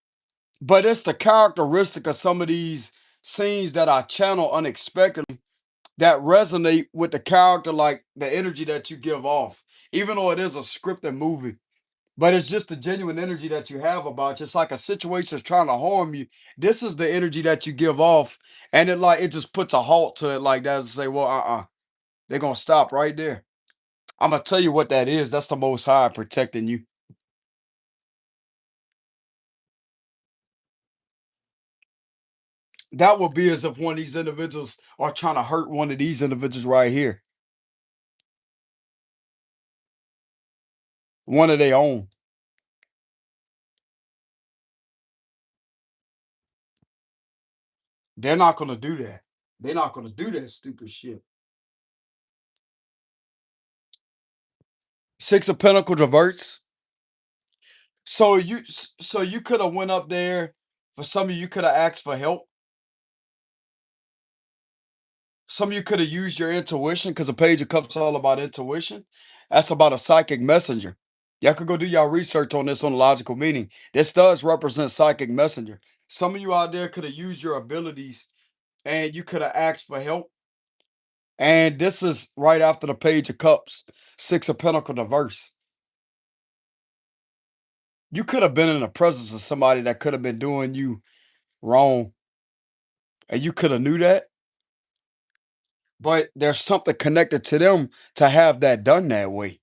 but it's the characteristic of some of these scenes that I channel unexpectedly that resonate with the character, like the energy that you give off. Even though it is a scripted movie, but it's just the genuine energy that you have about you. It's like a situation is trying to harm you. This is the energy that you give off, and it just puts a halt to it like that to say, well, they're gonna stop right there. I'm gonna tell you what that is. That's the Most High protecting you. That would be as if one of these individuals are trying to hurt one of these individuals right here, one of their own. They're not gonna do that. They're not gonna do that stupid shit. Six of Pentacles reverse. So you could have went up there. For some of you, could have asked for help. Some of you could have used your intuition because the Page of Cups is all about intuition. That's about a psychic messenger. Y'all could go do y'all research on this on logical meaning. This does represent psychic messenger. Some of you out there could have used your abilities and you could have asked for help. And this is right after the Page of Cups, Six of Pentacles reverse. You could have been in the presence of somebody that could have been doing you wrong, and you could have knew that. but there's something connected to them to have that done that way.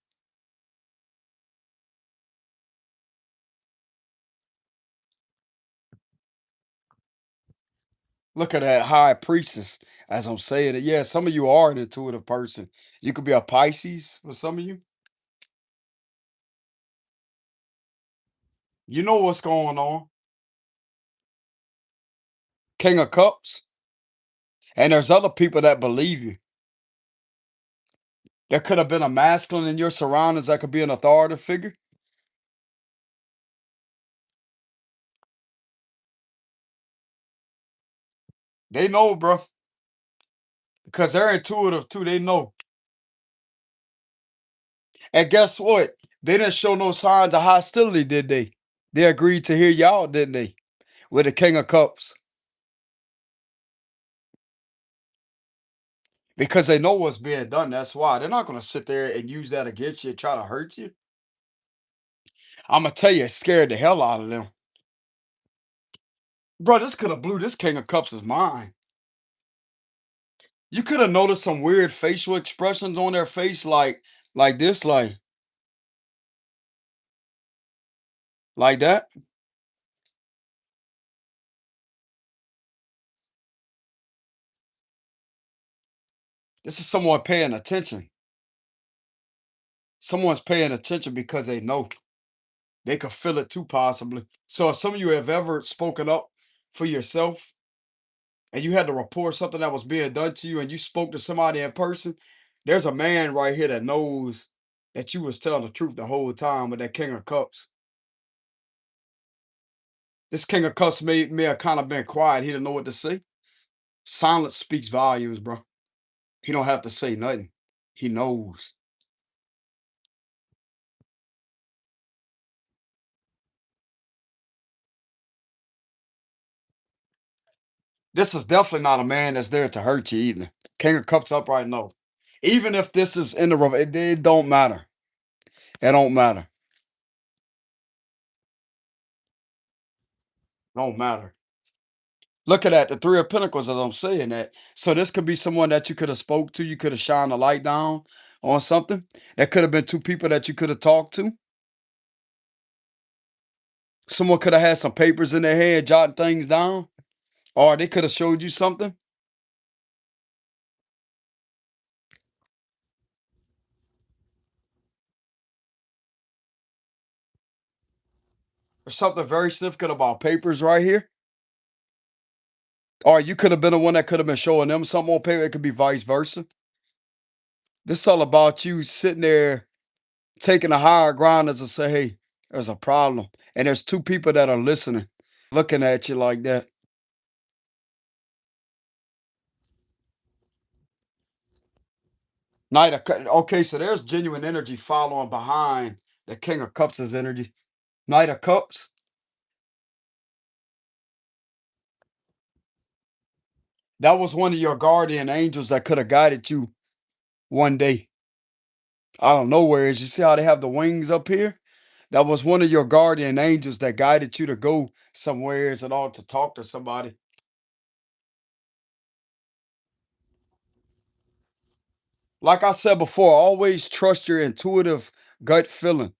Look at that high priestess, as I'm saying it. Yeah, some of you are an intuitive person. You could be a Pisces for some of you. You know what's going on. King of Cups. And there's other people that believe you. There could have been a masculine in your surroundings that could be an authoritative figure. They know, bro, because they're intuitive too. They know. And guess what? They didn't show no signs of hostility, did they? They agreed to hear y'all, didn't they? With the King of Cups. Because they know what's being done. That's why. They're not going to sit there and use that against you and try to hurt you. I'm going to tell you, it scared the hell out of them. Bro, this could have blew this King of Cups' mind. You could have noticed some weird facial expressions on their face, like this, like that. This is someone paying attention. Someone's paying attention because they know. They could feel it too, possibly. So if some of you have ever spoken up for yourself and you had to report something that was being done to you and you spoke to somebody in person, there's a man right here that knows that you was telling the truth the whole time with that King of Cups. This King of Cups may have kind of been quiet. He didn't know what to say. Silence speaks volumes, bro. He don't have to say nothing. He knows. This is definitely not a man that's there to hurt you either. King of Cups upright, no. Even if this is in the it don't matter. It don't matter. Don't matter. Look at that, the Three of Pentacles, as I'm saying that. So this could be someone that you could have spoke to. You could have shined a light down on something. That could have been two people that you could have talked to. Someone could have had some papers in their head, jotting things down, or they could have showed you something, or something very significant about papers right here. Or you could have been the one that could have been showing them something on paper. It could be vice versa. This is all about you sitting there taking a higher ground as to say, hey, there's a problem. And there's two people that are listening, looking at you like that. Okay, so there's genuine energy following behind the King of Cups' energy. Knight of Cups, that was one of your guardian angels that could have guided you one day. I don't know where is. You see how they have the wings up here? That was one of your guardian angels that guided you to go somewheres and all to talk to somebody. Like I said before, always trust your intuitive gut feeling.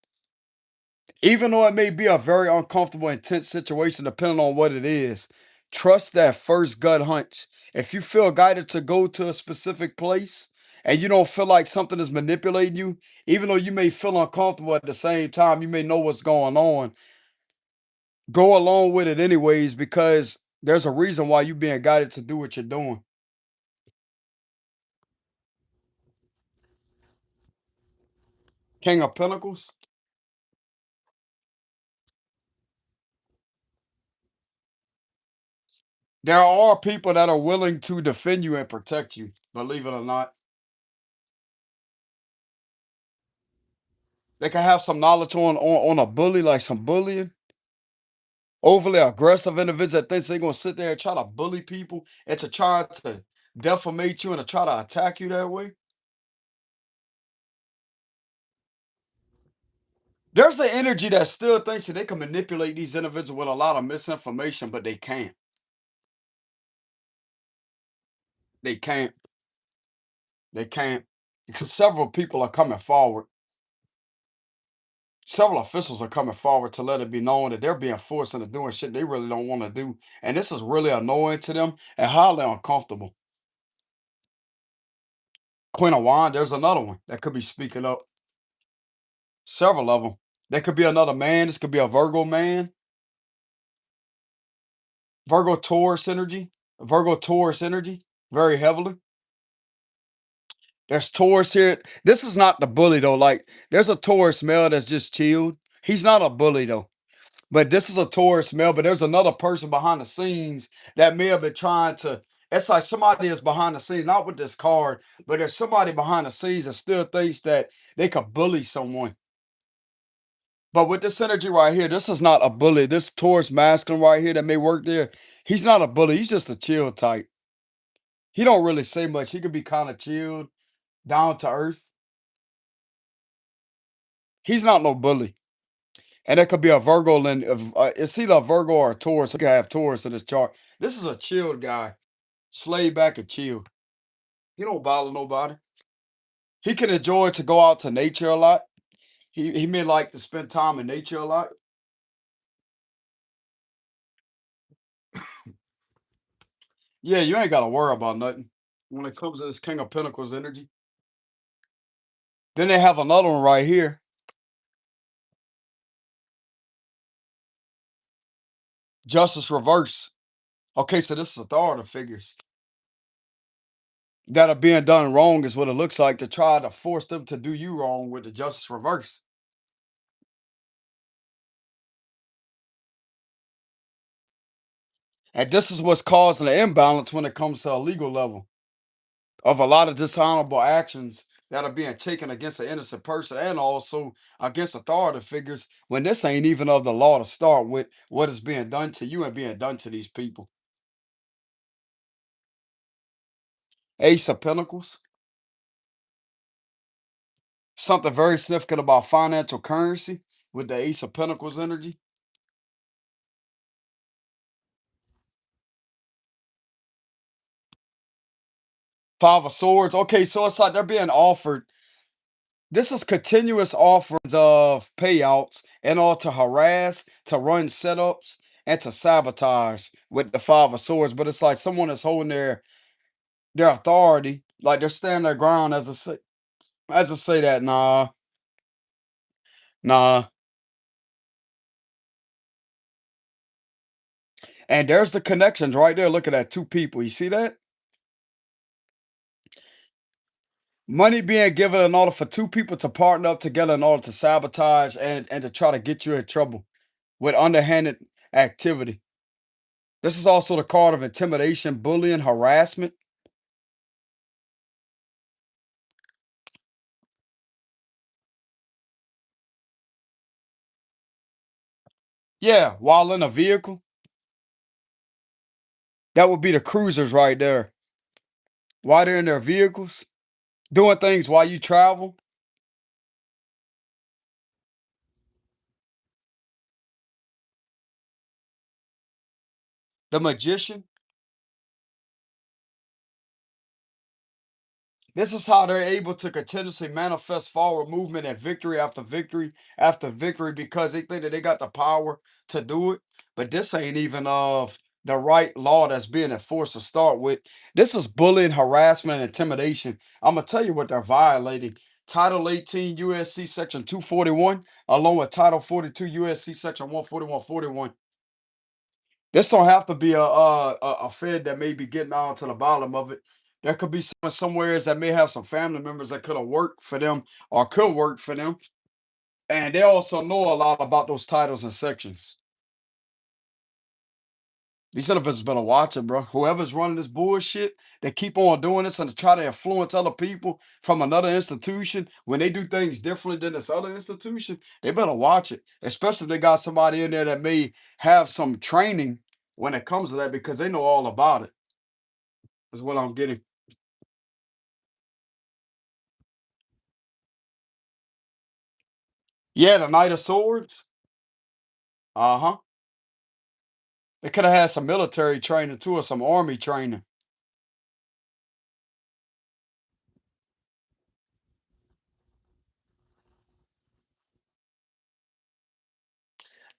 Even though it may be a very uncomfortable, intense situation, depending on what it is, trust that first gut hunch. If you feel guided to go to a specific place and you don't feel like something is manipulating you, even though you may feel uncomfortable at the same time, you may know what's going on, go along with it anyways because there's a reason why you're being guided to do what you're doing. King of Pentacles. There are people that are willing to defend you and protect you, believe it or not. They can have some knowledge on a bully, like some bullying. Overly aggressive individuals that thinks they're gonna sit there and try to bully people and to try to defamate you and to try to attack you that way. There's an energy that still thinks that they can manipulate these individuals with a lot of misinformation, but they can't. They can't. They can't because several people are coming forward. Several officials are coming forward to let it be known that they're being forced into doing shit they really don't want to do. And this is really annoying to them and highly uncomfortable. Queen of Wine, there's another one that could be speaking up. Several of them. There could be another man. This could be a Virgo man. Virgo Taurus energy. Virgo Taurus energy. Very heavily. There's Taurus here. This is not the bully though. Like there's a Taurus male that's just chilled. He's not a bully though. But this is a Taurus male, but there's another person behind the scenes that may have been trying to. It's like somebody is behind the scenes, not with this card, but there's somebody behind the scenes that still thinks that they could bully someone. But with this energy right here, this is not a bully. This Taurus masculine right here that may work there, he's not a bully. He's just a chill type. He don't really say much. He could be kind of chilled, down to earth. He's not no bully. And it could be a Virgo, and it's either a Virgo or a Taurus. He could have Taurus in his chart. This is a chilled guy, slay back and chill. He don't bother nobody. He can enjoy to go out to nature a lot. He may like to spend time in nature a lot. Yeah, you ain't got to worry about nothing when it comes to this King of Pentacles energy. Then they have another one right here, Justice Reverse. Okay, so this is authority figures that are being done wrong is what it looks like to try to force them to do you wrong with the Justice Reverse. And this is what's causing the imbalance when it comes to a legal level of a lot of dishonorable actions that are being taken against an innocent person and also against authority figures when this ain't even of the law to start with what is being done to you and being done to these people. Ace of Pentacles, something very significant about financial currency with the Ace of Pentacles energy. Five of Swords. Okay, so it's like they're being offered. This is continuous offerings of payouts in order to harass, to run setups, and to sabotage with the Five of Swords. But it's like someone is holding their authority, like they're standing their ground as I say that, nah, nah. And there's the connections right there. Look at that, two people. You see that? Money being given in order for two people to partner up together in order to sabotage and to try to get you in trouble with underhanded activity. This is also the card of intimidation, bullying, harassment. Yeah, while in a vehicle, that would be the cruisers right there. While they're in their vehicles, doing things while you travel. The magician. This is how they're able to continuously manifest forward movement and victory after victory after victory because they think that they got the power to do it. But this ain't even of the right law that's being enforced to start with. This is bullying, harassment, and intimidation. I'm gonna tell you what they're violating. Title 18 USC Section 241, along with Title 42 USC Section 14141. This don't have to be a Fed that may be getting down to the bottom of it. There could be someone somewheres that may have some family members that could have worked for them or could work for them, and they also know a lot about those titles and sections. These individuals better watch it, bro. Whoever's running this bullshit, they keep on doing this and to try to influence other people from another institution when they do things differently than this other institution. They better watch it, especially if they got somebody in there that may have some training when it comes to that because they know all about it. Is what I'm getting. Yeah, the Knight of Swords. Uh huh. They could have had some military training too, or some army training.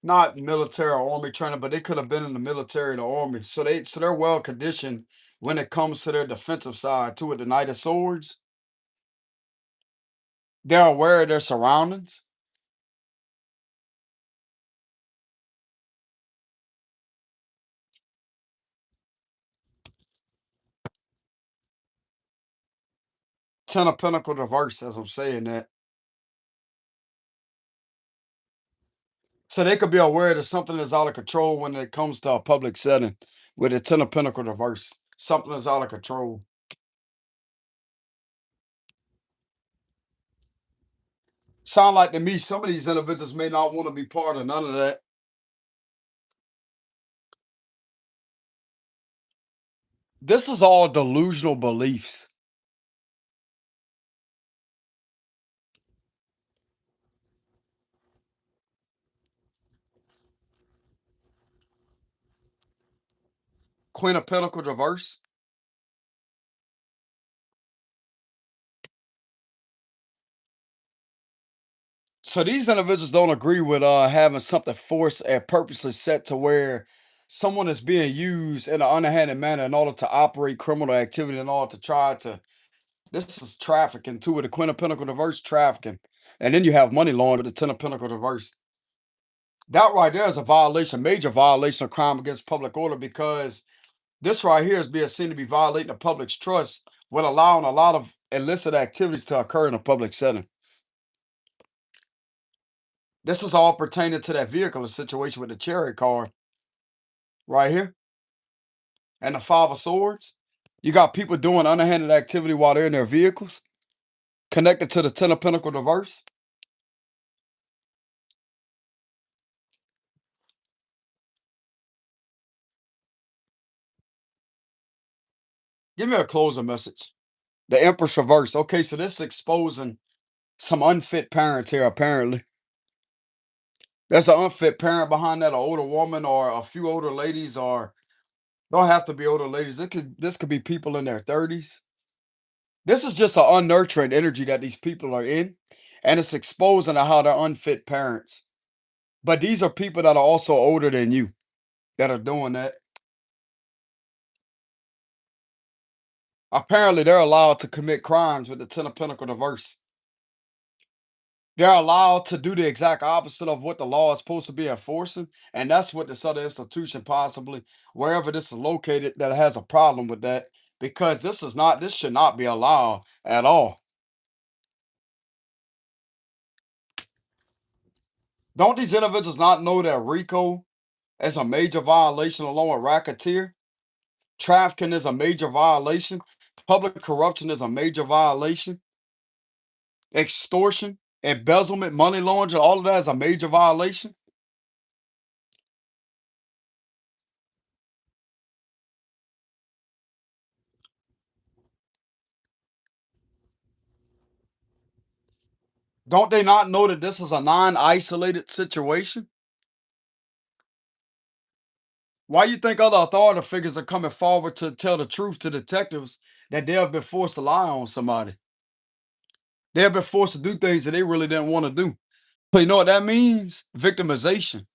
not military or army training, but they could have been in the military or the army. So they're well conditioned when it comes to their defensive side too. With the Knight of Swords, they're aware of their surroundings. Ten of Pentacles reverse, as I'm saying that. So they could be aware that something is out of control when it comes to a public setting with the Ten of Pentacles reverse. Something is out of control. Sound like to me, some of these individuals may not want to be part of none of that. This is all delusional beliefs. Queen of Pentacles reverse. So these individuals don't agree with having something forced and purposely set to where someone is being used in an underhanded manner in order to operate criminal activity in order to try to. This is trafficking too with the Queen of Pentacles reverse trafficking, and then you have money laundering with the Ten of Pentacles reverse. That right there is a violation, major violation of crime against public order because this right here is being seen to be violating the public's trust with allowing a lot of illicit activities to occur in a public setting. This is all pertaining to that vehicle situation with the Chariot card right here and the Five of Swords. You got people doing underhanded activity while they're in their vehicles, connected to the Ten of Pentacles reverse. Give me a closer message. The Empress reverse. Okay, so this is exposing some unfit parents here, apparently. There's an unfit parent behind that, an older woman or a few older ladies, or don't have to be older ladies. This could be people in their 30s. This is just an unnurturing energy that these people are in, and it's exposing to how they're unfit parents. But these are people that are also older than you that are doing that. Apparently, they're allowed to commit crimes with the Ten of Pentacles reverse. They're allowed to do the exact opposite of what the law is supposed to be enforcing, and that's what this other institution, possibly wherever this is located, that has a problem with that because this should not be allowed at all. Don't these individuals not know that RICO is a major violation along with racketeer? Trafficking is a major violation. Public corruption is a major violation. Extortion, embezzlement, money laundering, all of that is a major violation. Don't they not know that this is a non-isolated situation? Why you think other authority figures are coming forward to tell the truth to detectives that they have been forced to lie on somebody? They have been forced to do things that they really didn't want to do. So you know what that means? Victimization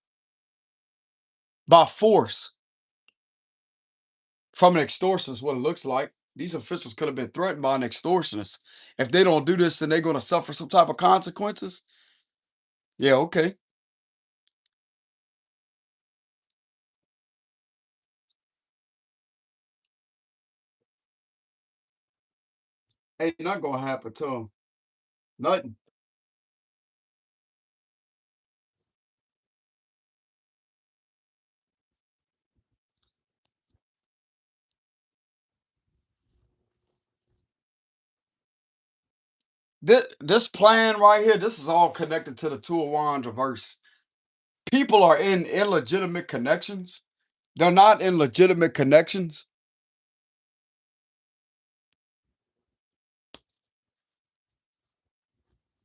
by force from an extortion is what it looks like. These officials could have been threatened by an extortionist. If they don't do this, then they're going to suffer some type of consequences. Yeah, okay. Ain't not going to happen to them. Nothing. This plan right here, this is all connected to the Two of Wands reverse. People are in illegitimate connections. They're not in legitimate connections.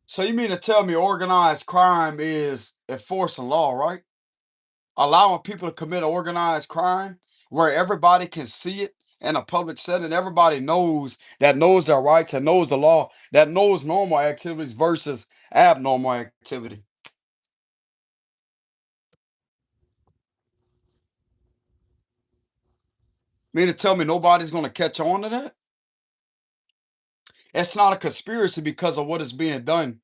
So you mean to tell me organized crime is enforcing law, right? Allowing people to commit organized crime where everybody can see it in a public setting. Everybody knows their rights and knows the law, that knows normal activities versus abnormal activity. Mean to tell me nobody's gonna catch on to that? It's not a conspiracy because of what is being done.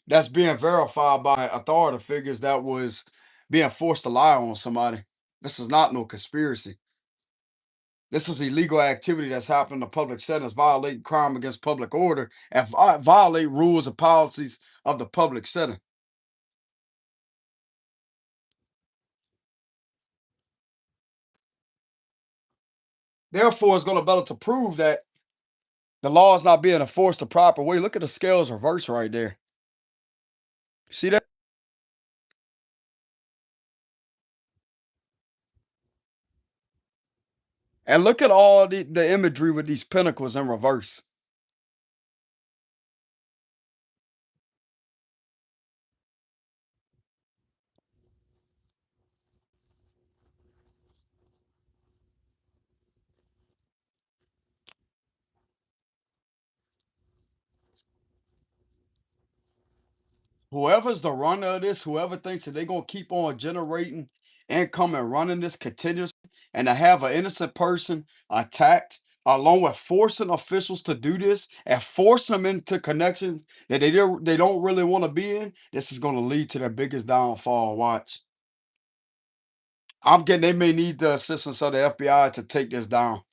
That's being verified by authority figures that was being forced to lie on somebody. This is not no conspiracy. This is illegal activity that's happening in the public settings, violating crime against public order, and violate rules and policies of the public setting. Therefore, it's going to be better to prove that the law is not being enforced the proper way. Look at the scales reverse right there. See that? And look at all the imagery with these pinnacles in reverse. Whoever's the runner of this, whoever thinks that they're gonna keep on generating income and running this continuously, and to have an innocent person attacked, along with forcing officials to do this and forcing them into connections that they don't really want to be in, this is gonna lead to their biggest downfall. Watch. I'm getting they may need the assistance of the FBI to take this down.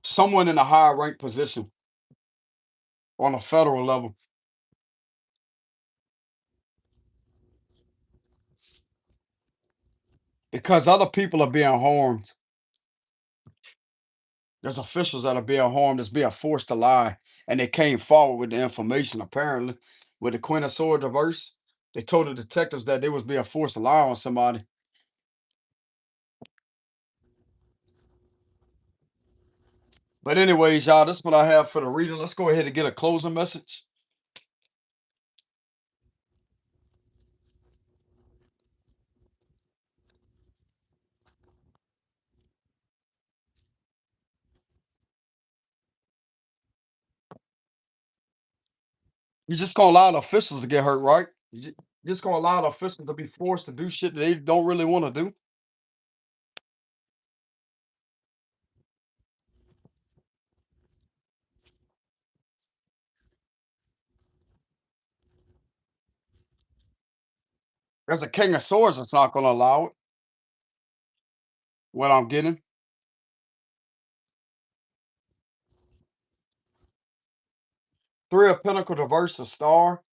Someone in a higher rank position on a federal level, because other people are being harmed. There's officials that are being harmed, that's being forced to lie, and they came forward with the information. Apparently, with the Queen of Swords reverse, they told the detectives that they was being forced to lie on somebody. But anyways, y'all, this is what I have for the reading. Let's go ahead and get a closing message. You just gonna allow the officials to get hurt, right? You just gonna allow the officials to be forced to do shit that they don't really want to do. There's a King of Swords that's not gonna allow it. What I'm getting, Three of Pentacles reverse, the Star,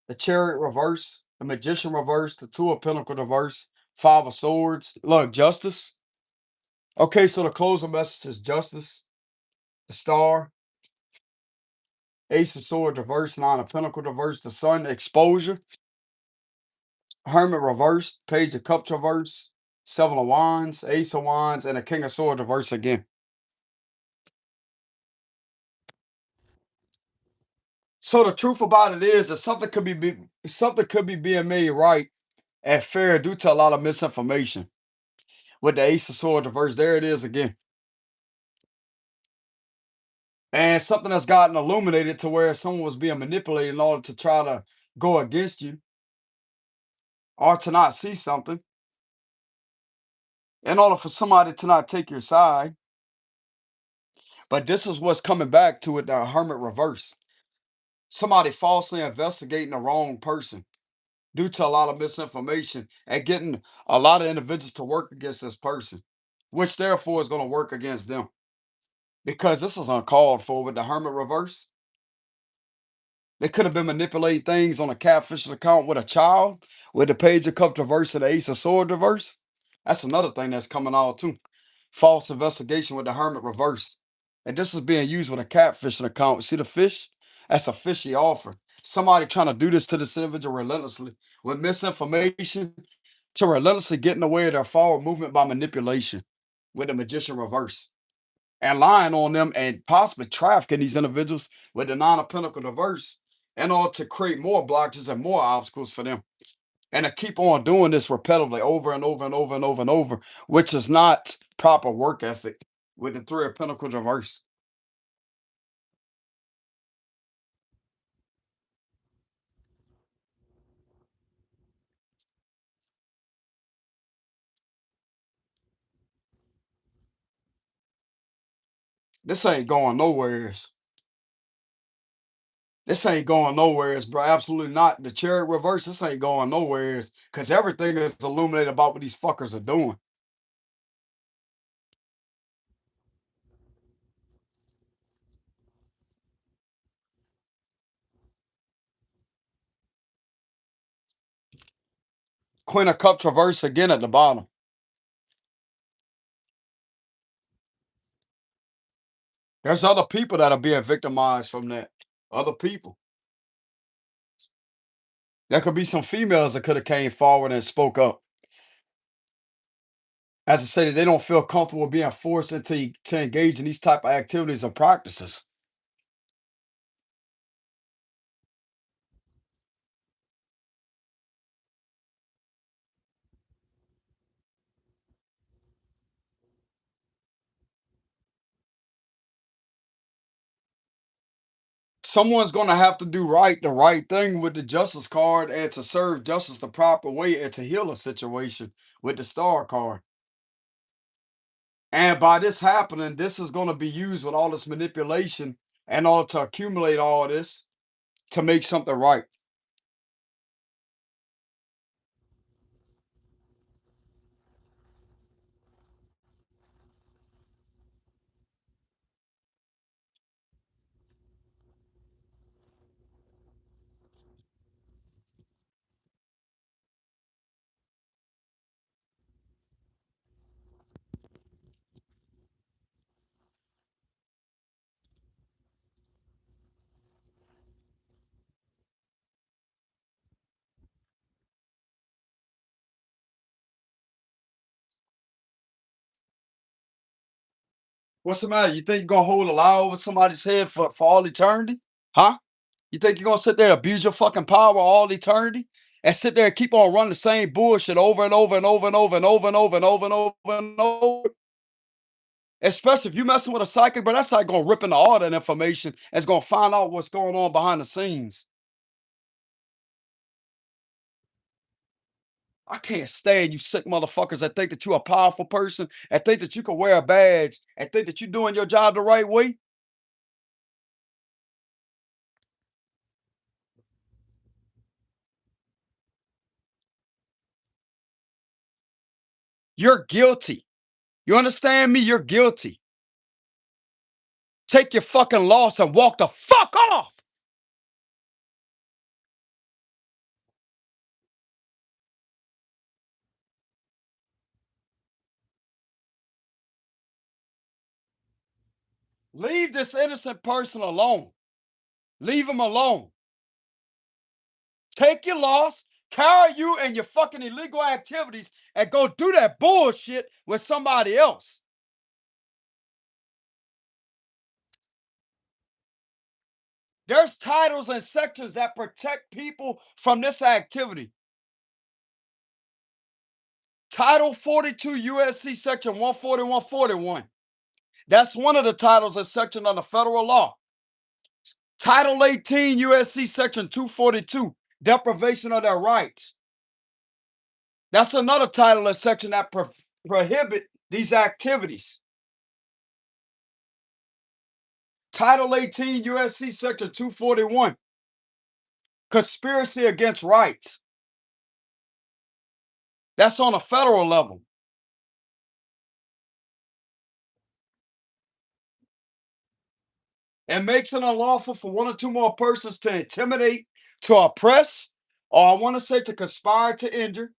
the Chariot reverse, the Magician reverse, the Two of Pentacles reverse, Five of Swords. Look, Justice. Okay, so the closing message is Justice, the Star, Ace of Swords reverse, Nine of Pentacles reverse, the Sun, exposure, Hermit reverse, Page of Cups reverse, Seven of Wands, Ace of Wands, and a King of Swords reverse again. So the truth about it is that something could be being made right and fair due to a lot of misinformation. With the Ace of Swords reverse, there it is again. And something that's gotten illuminated to where someone was being manipulated in order to try to go against you or to not see something, in order for somebody to not take your side. But this is what's coming back to it, the Hermit reverse. Somebody falsely investigating the wrong person due to a lot of misinformation and getting a lot of individuals to work against this person, which therefore is going to work against them. Because this is uncalled for with the Hermit reverse. They could have been manipulating things on a catfishing account with a child, with the Page of Cups reverse and the Ace of Swords reverse. That's another thing that's coming out too. False investigation with the Hermit reverse. And this is being used with a catfishing account. See the fish? That's a fishy offer. Somebody trying to do this to this individual relentlessly with misinformation to relentlessly get in the way of their forward movement by manipulation with the Magician reverse and lying on them and possibly trafficking these individuals with the Nine of Pentacles reverse in order to create more blockages and more obstacles for them. And to keep on doing this repetitively over and over and over and over and over, which is not proper work ethic with the Three of Pentacles reverse. This ain't going nowheres. This ain't going nowheres, bro. Absolutely not. The chariot reverse, this ain't going nowheres. Cause everything is illuminated about what these fuckers are doing. Queen of Cups reverse again at the bottom. There's other people that are being victimized from that. Other people. There could be some females that could have came forward and spoke up. As I say, they don't feel comfortable being forced to engage in these type of activities or practices. Someone's going to have to do the right thing with the justice card and to serve justice the proper way and to heal a situation with the star card. And by this happening, this is going to be used with all this manipulation in order to accumulate all this to make something right. What's the matter? You think you're going to hold a lie over somebody's head for all eternity? Huh? You think you're going to sit there and abuse your fucking power all eternity? And sit there and keep on running the same bullshit over and over and over and over and over and over and over and over and over. Especially if you messing with a psychic, but that's like gonna rip into all that information and it's gonna find out what's going on behind the scenes. I can't stand you sick motherfuckers that think that you're a powerful person and think that you can wear a badge and think that you're doing your job the right way. You're guilty. You understand me? You're guilty. Take your fucking loss and walk the fuck off. Leave this innocent person alone. Leave him alone. Take your loss, carry you and your fucking illegal activities, and go do that bullshit with somebody else. There's titles and sections that protect people from this activity. Title 42 USC section 14141. That's one of the titles and section under federal law. Title 18 USC section 242, deprivation of their rights. That's another title and section that prohibit these activities. Title 18 USC section 241, conspiracy against rights. That's on a federal level. It makes it unlawful for one or two more persons to intimidate, to oppress, or I want to say to conspire to injure.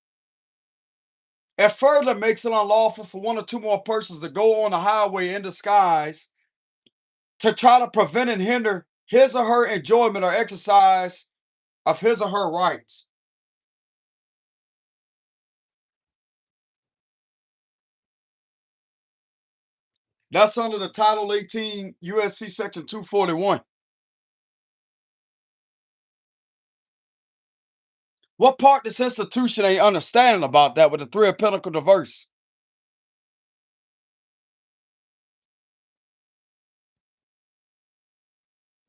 It further makes it unlawful for one or two more persons to go on the highway in disguise to try to prevent and hinder his or her enjoyment or exercise of his or her rights. That's under the Title 18 USC Section 241. What part this institution ain't understanding about that with the Three of Pentacles reverse?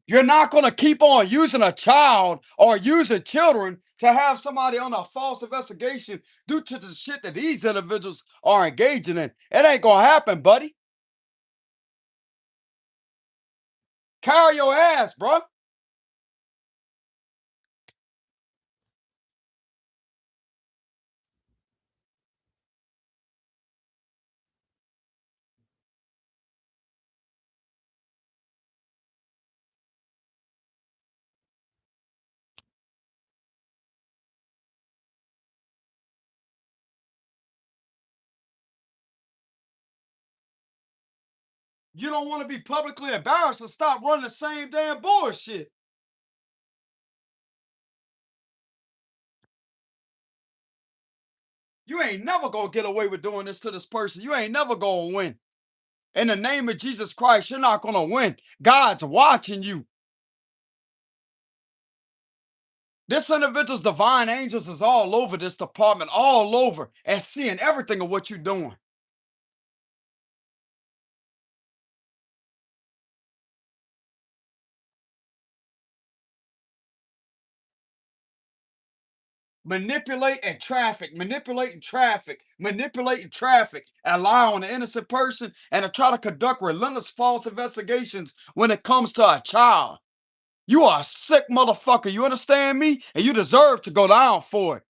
You're not going to keep on using a child or using children to have somebody on a false investigation due to the shit that these individuals are engaging in. It ain't going to happen, buddy. Carry your ass, bro. You don't want to be publicly embarrassed, so stop running the same damn bullshit. You ain't never gonna get away with doing this to this person. You ain't never gonna win. In the name of Jesus Christ, you're not gonna win. God's watching you. This individual's divine angels is all over this department, all over, and seeing everything of what you're doing. Manipulating traffic, and lie on an innocent person, and to try to conduct relentless false investigations when it comes to a child. You are a sick motherfucker. You understand me? And you deserve to go down for it.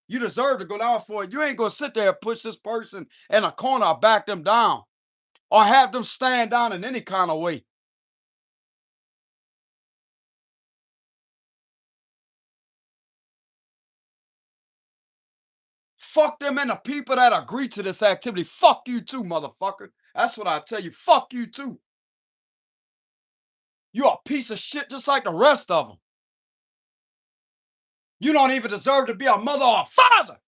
You deserve to go down for it. You ain't gonna sit there and push this person in a corner or back them down or have them stand down in any kind of way. Fuck them and the people that agree to this activity. Fuck you too, motherfucker. That's what I tell you. Fuck you too. You a piece of shit just like the rest of them. You don't even deserve to be a mother or a father.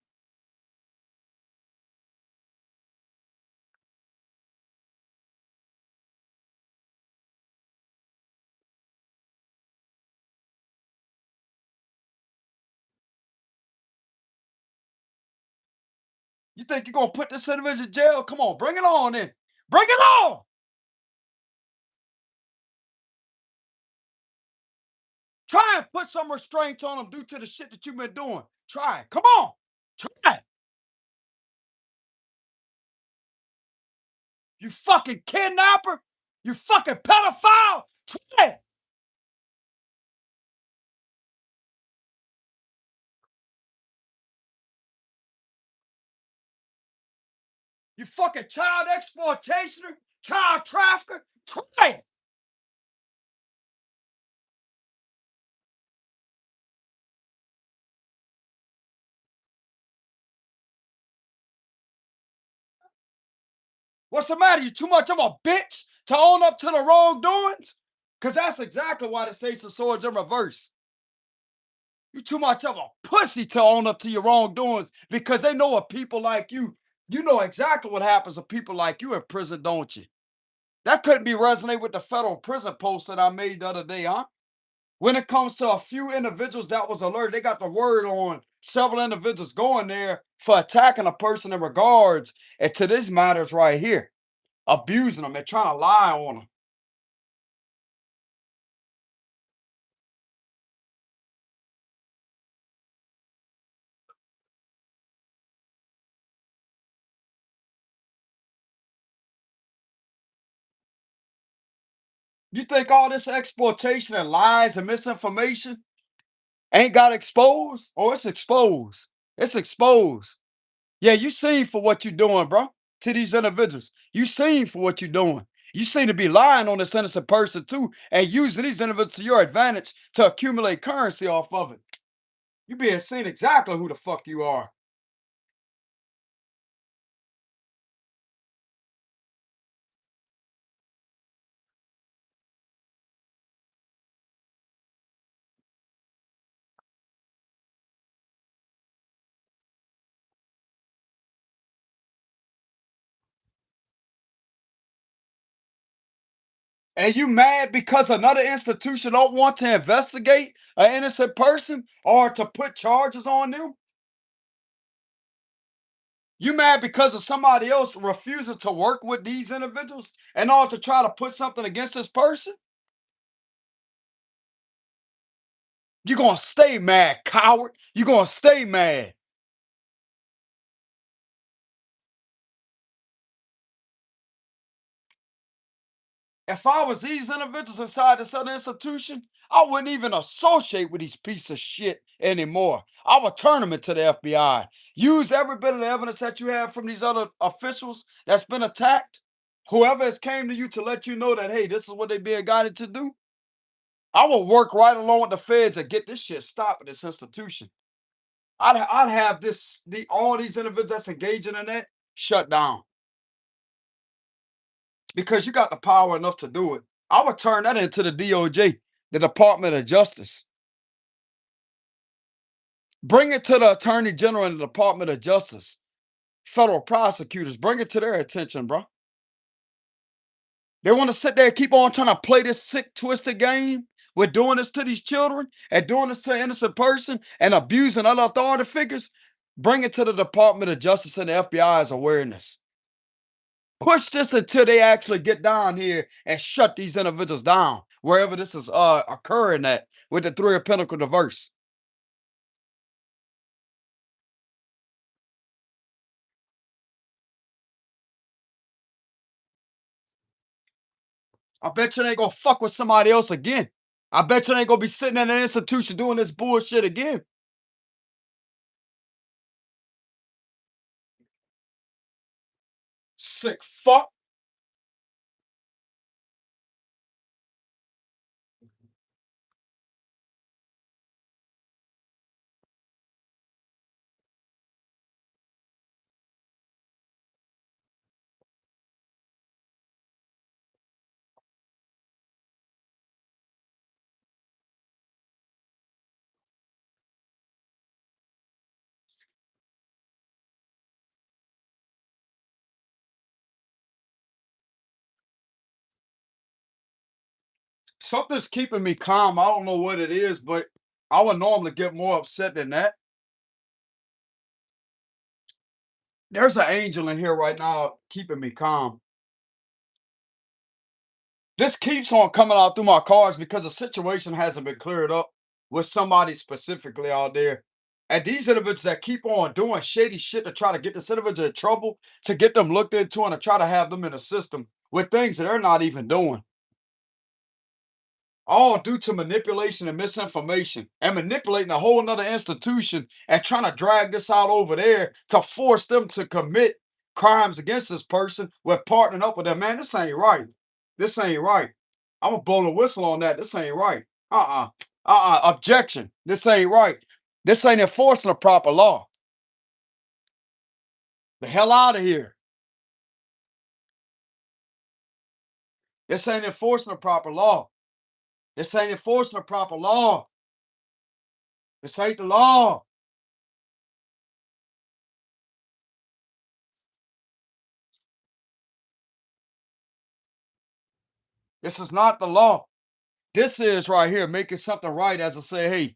You think you're gonna put this individual in jail? Come on, bring it on in. Bring it on. Try and put some restraint on them due to the shit that you've been doing. Try it. Come on. Try it. You fucking kidnapper. You fucking pedophile. Try it. You fucking child exploitationer, child trafficker. Try it. What's the matter? You too much of a bitch to own up to the wrongdoings? Because that's exactly why the Ace of Swords in reverse. You too much of a pussy to own up to your wrongdoings because they know of people like you. You know exactly what happens to people like you in prison, don't you? That couldn't be resonate with the federal prison post that I made the other day, huh? When it comes to a few individuals that was alerted, they got the word on several individuals going there for attacking a person in regards and to this matters right here, abusing them and trying to lie on them. You think all this exploitation and lies and misinformation ain't got exposed? Oh, it's exposed. It's exposed. Yeah, you seen for what you doing, bro, to these individuals. You seen for what you doing. You seem to be lying on this innocent person too, and using these individuals to your advantage to accumulate currency off of it. You being seen exactly who the fuck you are. And you mad because another institution don't want to investigate an innocent person or to put charges on them? You mad because of somebody else refusing to work with these individuals and all to try to put something against this person? You're gonna stay mad, coward. You're gonna stay mad. If I was these individuals inside this other institution, I wouldn't even associate with these pieces of shit anymore. I would turn them into the FBI. Use every bit of the evidence that you have from these other officials that's been attacked. Whoever has came to you to let you know that, hey, this is what they're being guided to do. I will work right along with the feds and get this shit stopped at this institution. I'd have all these individuals that's engaging in that shut down because you got the power enough to do it. I would turn that into the DOJ, the Department of Justice. Bring it to the Attorney General and the Department of Justice, federal prosecutors. Bring it to their attention, bro. They want to sit there and keep on trying to play this sick, twisted game with doing this to these children and doing this to an innocent person and abusing other authority figures. Bring it to the Department of Justice and the FBI's awareness. Push this until they actually get down here and shut these individuals down wherever this is occurring at with the Three of Pentacles diverse. I bet you they ain't gonna fuck with somebody else again. I bet you they ain't gonna be sitting in an institution doing this bullshit again. Sick fuck. Something's keeping me calm. I don't know what it is, but I would normally get more upset than that. There's an angel in here right now keeping me calm. This keeps on coming out through my cards because the situation hasn't been cleared up with somebody specifically out there. And these individuals that keep on doing shady shit to try to get this individual in trouble, to get them looked into and to try to have them in the system with things that they're not even doing. All due to manipulation and misinformation and manipulating a whole nother institution and trying to drag this out over there to force them to commit crimes against this person with partnering up with them. Man, this ain't right. This ain't right. I'm gonna blow the whistle on that. This ain't right. Objection. This ain't right. This ain't enforcing the proper law. The hell out of here. This ain't enforcing the proper law. This ain't enforcing the proper law. This ain't the law. This is not the law. This is right here making something right as I say, hey,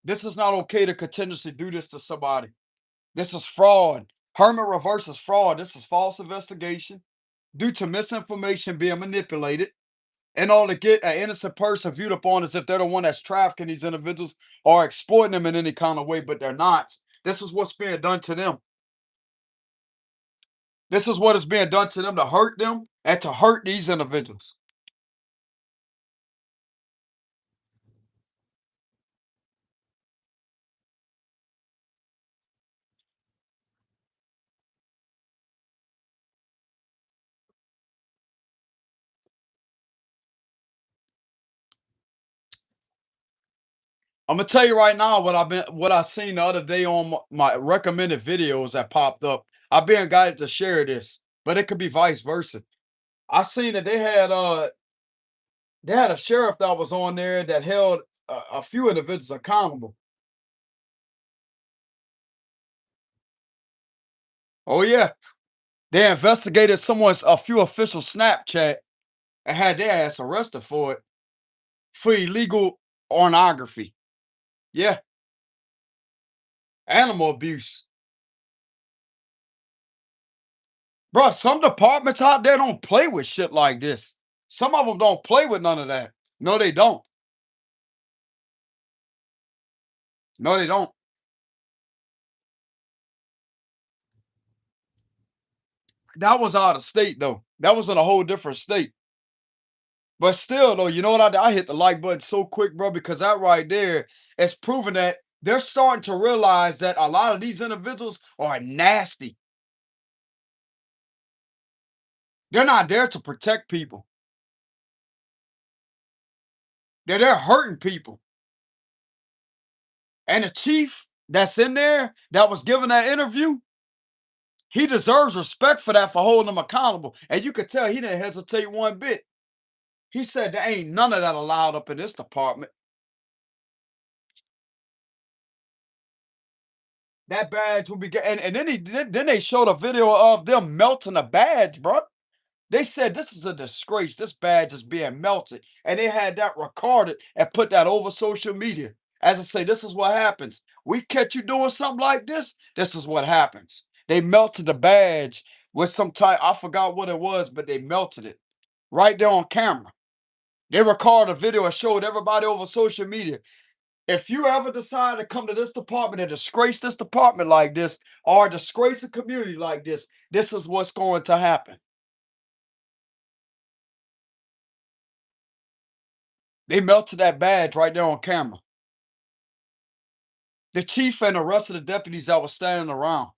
this is not okay to continuously do this to somebody. This is fraud. Hermit reverse is fraud. This is false investigation due to misinformation being manipulated in order to get an innocent person viewed upon as if they're the one that's trafficking these individuals or exploiting them in any kind of way, but they're not. This is what's being done to them. This is what is being done to them to hurt them and to hurt these individuals. I'm gonna tell you right now what I seen the other day on my recommended videos that popped up. I've been guided to share this, but it could be vice versa. I seen that they had a sheriff that was on there that held a few individuals accountable. Oh yeah, they investigated someone's a few official Snapchat and had their ass arrested for illegal pornography. Yeah, animal abuse. Bro, some departments out there don't play with shit like this. Some of them don't play with none of that. No, they don't. No, they don't. That was out of state though. That was in a whole different state. But still though, you know what I did? I hit the like button so quick, bro, because that right there is proving that they're starting to realize that a lot of these individuals are nasty. They're not there to protect people. They're there hurting people. And the chief that's in there that was giving that interview, he deserves respect for that, for holding them accountable. And you could tell he didn't hesitate one bit. He said there ain't none of that allowed up in this department. That badge will be and then they showed a video of them melting a badge, bro. They said this is a disgrace. This badge is being melted. And they had that recorded and put that over social media. As I say, this is what happens. We catch you doing something like this. This is what happens. They melted the badge with some type, I forgot what it was, but they melted it right there on camera. They recorded a video and showed everybody over social media. If you ever decide to come to this department and disgrace this department like this, or disgrace a community like this is what's going to happen. They melted that badge right there on camera. The chief and the rest of the deputies that were standing around.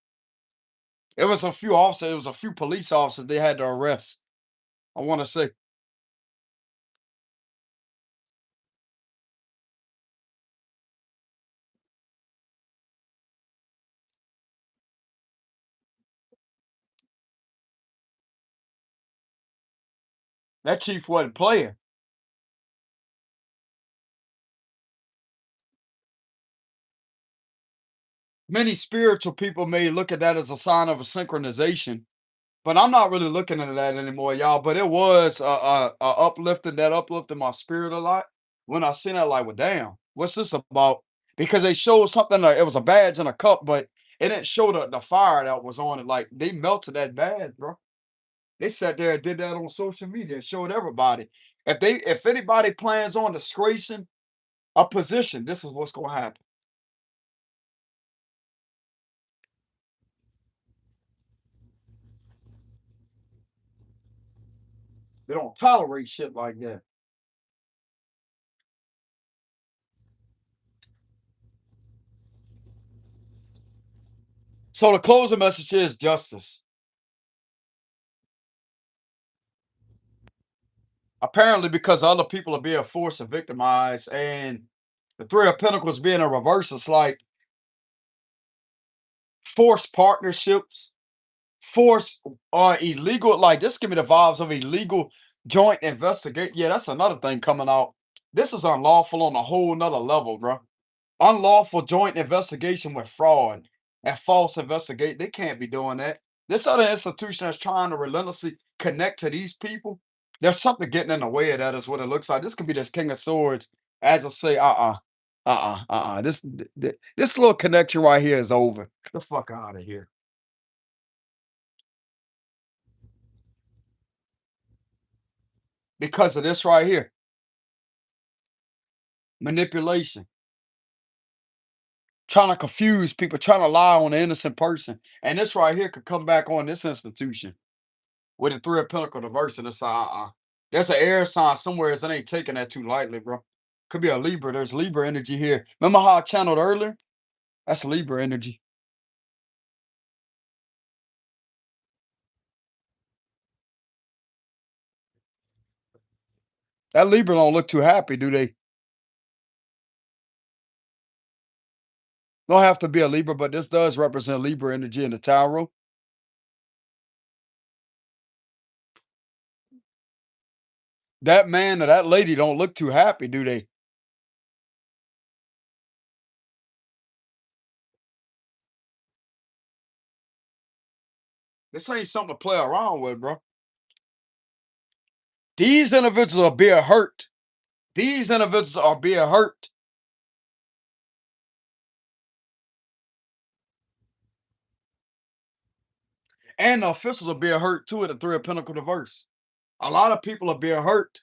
It was a few officers, it was a few police officers they had to arrest. I want to say that chief wasn't playing. Many spiritual people may look at that as a sign of a synchronization, but I'm not really looking into that anymore, y'all. But it was a uplifting that uplifted my spirit a lot when I seen that. Like, well, damn, what's this about? Because they showed something. It was a badge in a cup, but it didn't show the fire that was on it. Like they melted that badge, bro. They sat there and did that on social media and showed everybody. If anybody plans on disgracing a position, this is what's gonna happen. They don't tolerate shit like that. So the closing message is justice. Apparently, because other people are being forced and victimized, and the Three of Pentacles being a reverse, it's like forced partnerships, forced illegal. Like this, give me the vibes of illegal joint investigate. Yeah, that's another thing coming out. This is unlawful on a whole nother level, bro. Unlawful joint investigation with fraud and false investigate. They can't be doing that. This other institution that's trying to relentlessly connect to these people, there's something getting in the way of that, is what it looks like. This could be this King of Swords, as I say, this little connection right here is over. Get the fuck out of here. Because of this right here. Manipulation. Trying to confuse people, trying to lie on an innocent person. And this right here could come back on this institution. With the Three of Pentacles, the verse in the side, there's an air sign somewhere that ain't taking that too lightly, bro. Could be a Libra. There's Libra energy here. Remember how I channeled earlier? That's Libra energy. That Libra don't look too happy, do they? Don't have to be a Libra, but this does represent Libra energy in the tarot. That man or that lady don't look too happy, do they? This ain't something to play around with, bro. These individuals are being hurt. These individuals are being hurt. And the officials are being hurt too at the Three of Pentacles reverse. A lot of people are being hurt.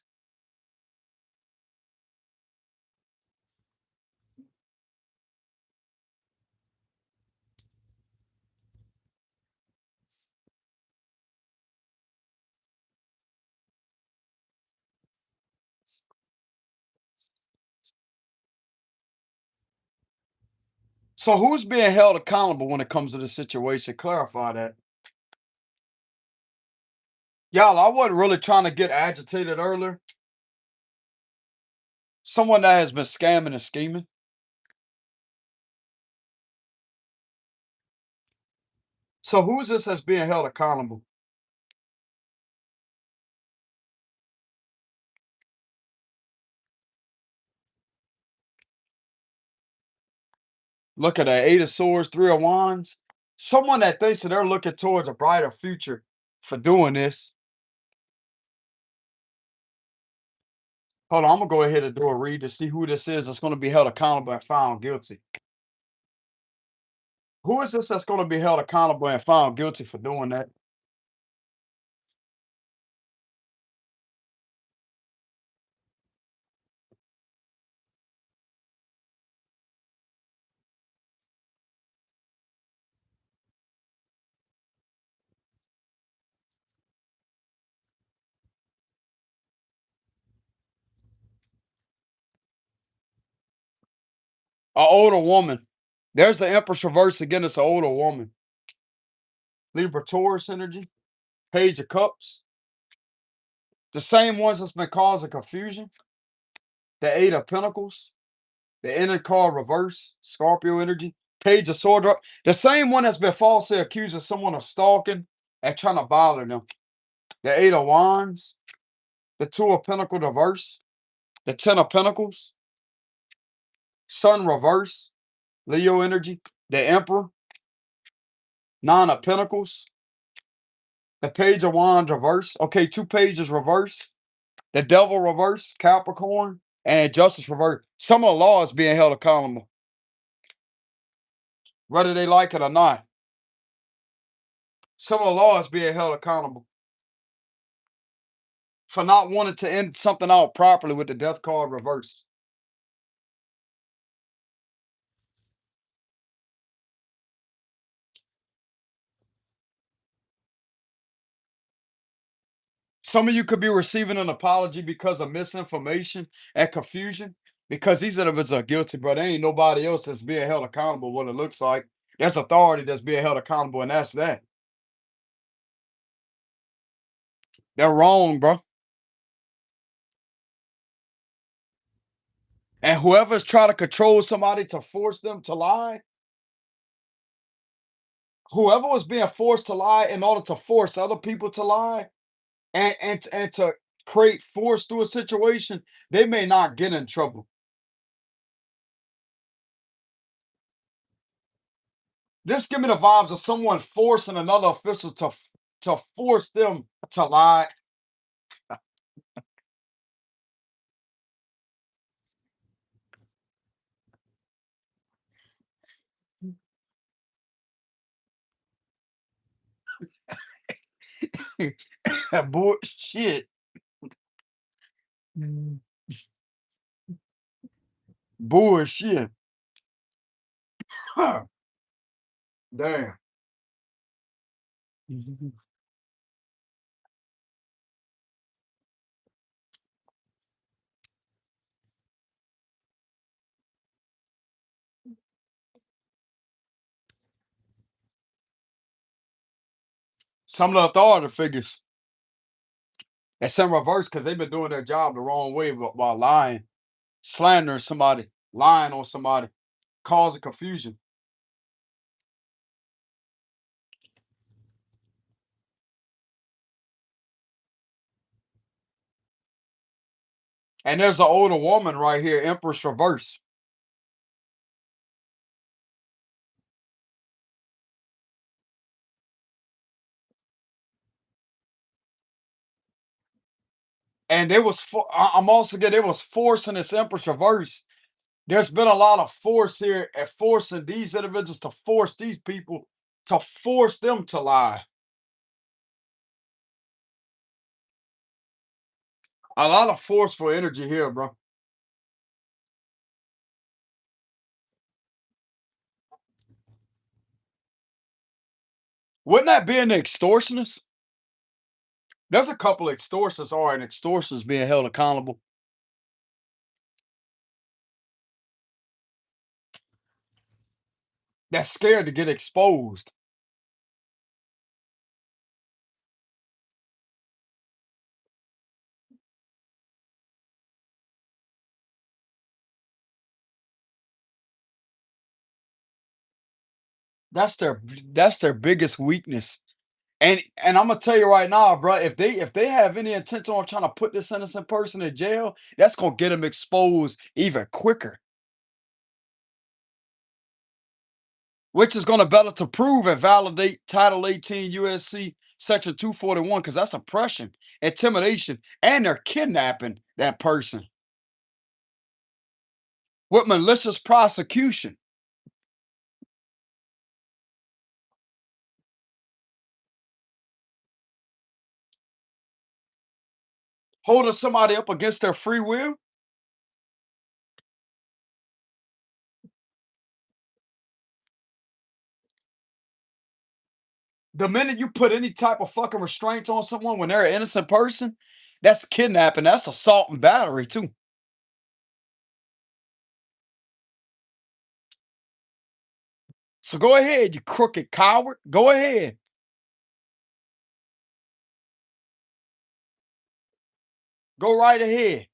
So who's being held accountable when it comes to this situation? Clarify that. Y'all, I wasn't really trying to get agitated earlier. Someone that has been scamming and scheming. So who's this that's being held accountable? Look at that, Eight of Swords, Three of Wands. Someone that thinks that they're looking towards a brighter future for doing this. Hold on, I'm gonna go ahead and do a read to see who this is that's gonna be held accountable and found guilty. Who is this that's gonna be held accountable and found guilty for doing that? An older woman. There's the Empress reverse again. It's an older woman. Libra Taurus energy. Page of Cups. The same ones that's been causing confusion. The Eight of Pentacles. The inner card reverse. Scorpio energy. Page of Sword. The same one that's been falsely accusing someone of stalking and trying to bother them. The Eight of Wands. The Two of Pentacles reverse. The Ten of Pentacles. Sun reverse. Leo energy. The Emperor. Nine of Pentacles. The Page of Wands reverse. Okay, two pages reverse. The Devil reverse, Capricorn, and Justice reverse. Some of the law is being held accountable, whether they like it or not. Some of the law is being held accountable for not wanting to end something out properly with the Death card reverse. Some of you could be receiving an apology because of misinformation and confusion. Because these individuals are guilty, but there ain't nobody else that's being held accountable. What it looks like, there's authority that's being held accountable, and that's that. They're wrong, bro. And whoever's trying to control somebody to force them to lie, whoever was being forced to lie in order to force other people to lie and to create force through a situation, they may not get in trouble. This give me the vibes of someone forcing another official to force them to lie. Bullshit. Bullshit. Damn. Some of the authority figures. That's in reverse because they've been doing their job the wrong way while lying, slandering somebody, lying on somebody, causing confusion. And there's an older woman right here, Empress reverse. And it was I'm also getting it was forcing this Empress reverse. There's been a lot of force here at forcing these individuals to force these people to force them to lie. A lot of forceful energy here, bro. Wouldn't that be an extortionist? There's a couple of extortionists or an extortionist being held accountable. that's scared to get exposed. That's their biggest weakness. And I'm gonna tell you right now, bro, if they have any intention on trying to put this innocent person in jail, that's gonna get them exposed even quicker. Which is gonna better to prove and validate Title 18 USC Section 241, because that's oppression, intimidation, and they're kidnapping that person with malicious prosecution. Holding somebody up against their free will. The minute you put any type of fucking restraints on someone when they're an innocent person, that's kidnapping, that's assault and battery too. So go ahead, you crooked coward. Go ahead. Go right ahead.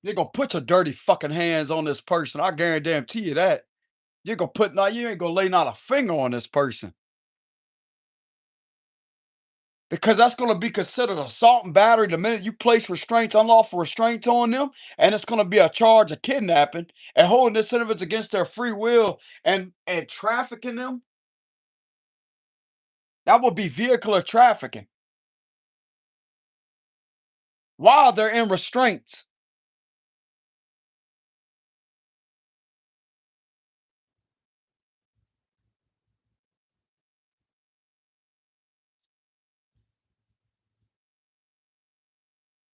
You're gonna put your dirty fucking hands on this person. I guarantee you that. You're gonna put now you ain't gonna lay not a finger on this person. Because that's gonna be considered assault and battery the minute you place restraints, unlawful restraints on them, and it's gonna be a charge of kidnapping and holding this individuals against their free will and trafficking them. That would be vehicular trafficking while they're in restraints.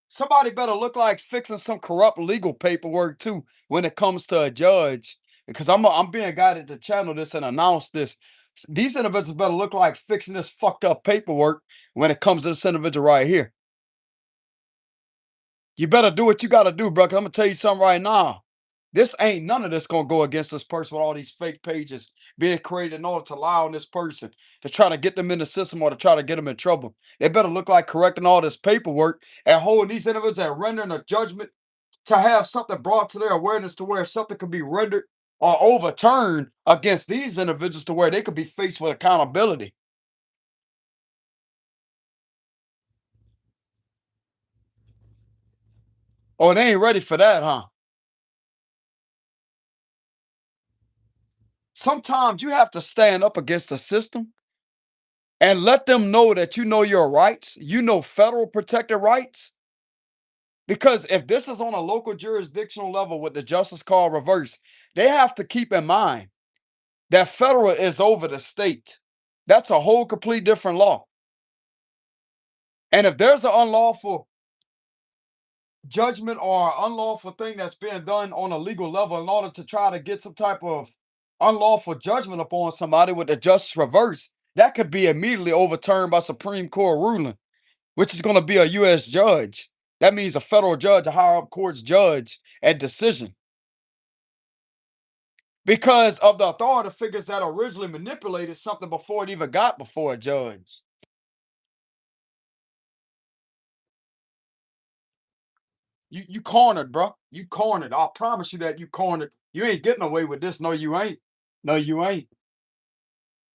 Somebody better look like fixing some corrupt legal paperwork too when it comes to a judge. Because I'm being guided to channel this and announce this. These individuals better look like fixing this fucked up paperwork when it comes to this individual right here. You better do what you gotta do, bro. 'Cause I'm gonna tell you something right now. This ain't none of this gonna go against this person with all these fake pages being created in order to lie on this person to try to get them in the system or to try to get them in trouble. They better look like correcting all this paperwork and holding these individuals and rendering a judgment to have something brought to their awareness to where something could be rendered or overturned against these individuals to where they could be faced with accountability. Oh, they ain't ready for that, huh? Sometimes you have to stand up against the system and let them know that you know your rights, you know federal protected rights. Because if this is on a local jurisdictional level with the justice call reverse, they have to keep in mind that federal is over the state. That's a whole complete different law. And if there's an unlawful judgment or unlawful thing that's being done on a legal level in order to try to get some type of unlawful judgment upon somebody with the justice reverse, that could be immediately overturned by Supreme Court ruling, which is going to be a U.S. judge. That means a federal judge, a higher up court's judge and decision. Because of the authority figures that originally manipulated something before it even got before a judge. You cornered, bro. You cornered. I promise you that you cornered. You ain't getting away with this. No, you ain't. No, you ain't.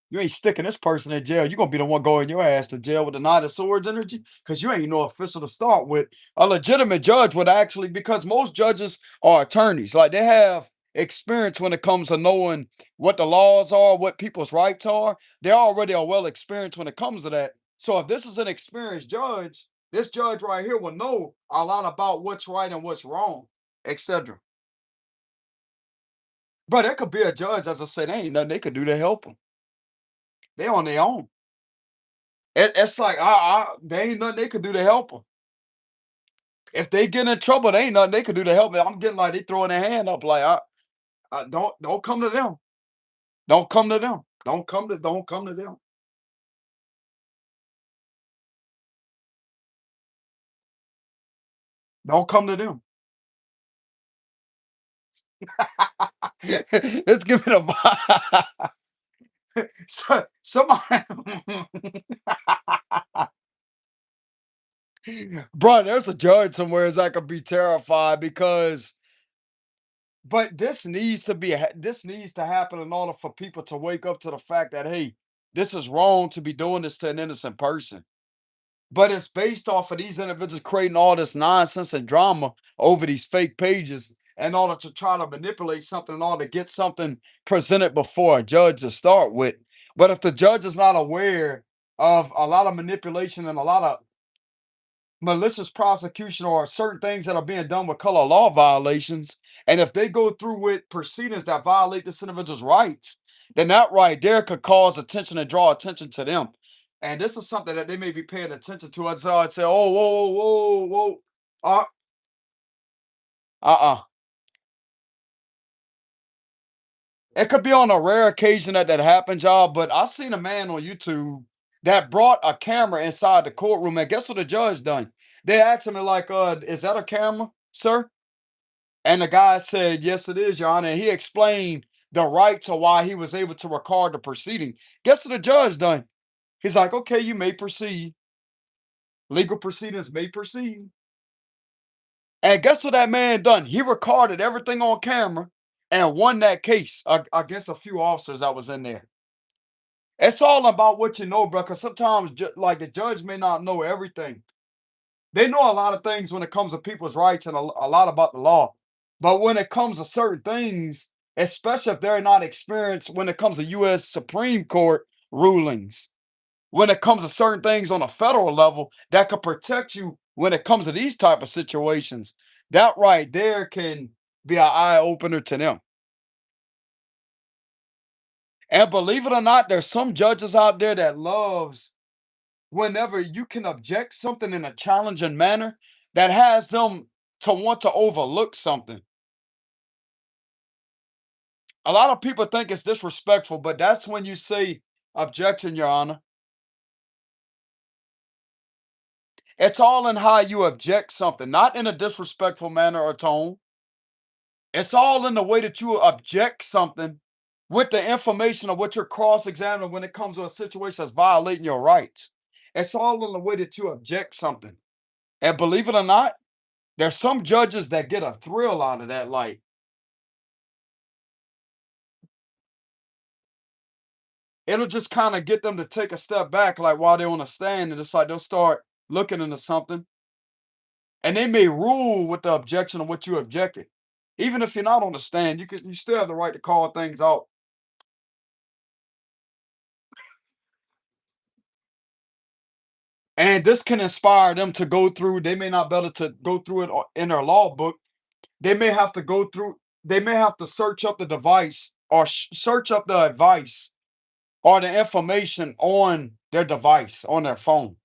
You ain't sticking this person in jail. You're gonna be the one going your ass to jail with the Knight of Swords energy because you ain't no official to start with. A legitimate judge would actually, because most judges are attorneys, like they have experience when it comes to knowing what the laws are, what people's rights are. They already are well experienced when it comes to that. So if this is an experienced judge, this judge right here will know a lot about what's right and what's wrong, etc. But there could be a judge, as I said, ain't nothing they could do to help them. They on their own. It's like they ain't nothing they could do to help them. If they get in trouble, there ain't nothing they could do to help me. I'm getting like they throwing their hand up, like don't come to them. Don't come to them. Don't come to them. Don't come to them. Let's give it a vibe. Somebody, bro. There's a judge somewhere that could be terrified because, but this needs to happen in order for people to wake up to the fact that hey, this is wrong to be doing this to an innocent person. But it's based off of these individuals creating all this nonsense and drama over these fake pages in order to try to manipulate something in order to get something presented before a judge to start with. But if the judge is not aware of a lot of manipulation and a lot of malicious prosecution or certain things that are being done with color law violations, and if they go through with proceedings that violate this individual's rights, then that right there could cause attention and draw attention to them. And this is something that they may be paying attention to. And so I'd say, oh, whoa, whoa, whoa, uh, uh. It could be on a rare occasion that that happens, y'all. But I seen a man on YouTube that brought a camera inside the courtroom, and guess what the judge done? They asked him like, is that a camera, sir?" And the guy said, "Yes, it is, Your Honor." And he explained the right to why he was able to record the proceeding. Guess what the judge done? He's like, "Okay, you may proceed. Legal proceedings may proceed." And guess what that man done? He recorded everything on camera and won that case against a few officers that was in there. It's all about what you know, bro. Because sometimes, like the judge may not know everything. They know a lot of things when it comes to people's rights and a lot about the law. But when it comes to certain things, especially if they're not experienced when it comes to U.S. Supreme Court rulings, when it comes to certain things on a federal level that could protect you when it comes to these type of situations, that right there can be an eye opener to them. And believe it or not, there's some judges out there that loves whenever you can object something in a challenging manner that has them to want to overlook something. A lot of people think it's disrespectful, but that's when you say objection, Your Honor. It's all in how you object something, not in a disrespectful manner or tone. It's all in the way that you object something with the information of what you're cross-examining when it comes to a situation that's violating your rights. It's all in the way that you object something. And believe it or not, there's some judges that get a thrill out of that. Like, it'll just kind of get them to take a step back, like while they're on a stand, and it's like they'll start looking into something, and they may rule with the objection of what you objected. Even if you're not on the stand, you still have the right to call things out. And this can inspire them to go through. They may not be able to go through it in their law book. They may have to go through. They may have to search up the device or search up the advice or the information on their device on their phone.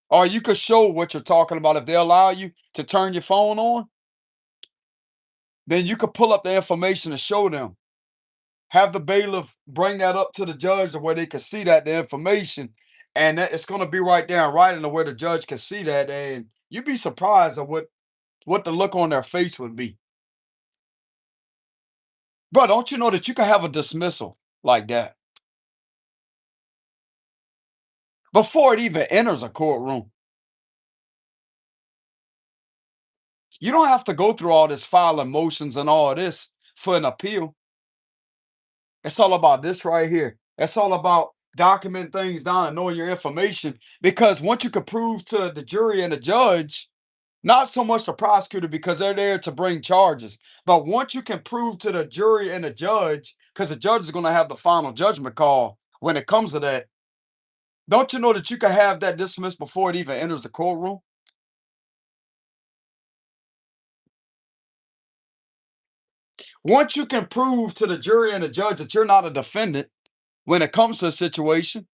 Or you could show what you're talking about. If they allow you to turn your phone on, then you could pull up the information and show them. Have the bailiff bring that up to the judge where they can see that the information, and that it's going to be right there and right in the where the judge can see that, and you'd be surprised at what the look on their face would be. Bro, don't you know that you can have a dismissal like that before it even enters a courtroom? You don't have to go through all this filing motions and all this for an appeal. It's all about this right here. It's all about documenting things down and knowing your information. Because once you can prove to the jury and the judge, not so much the prosecutor because they're there to bring charges, but once you can prove to the jury and the judge, because the judge is going to have the final judgment call when it comes to that, don't you know that you can have that dismissed before it even enters the courtroom? Once you can prove to the jury and the judge that you're not a defendant when it comes to a situation,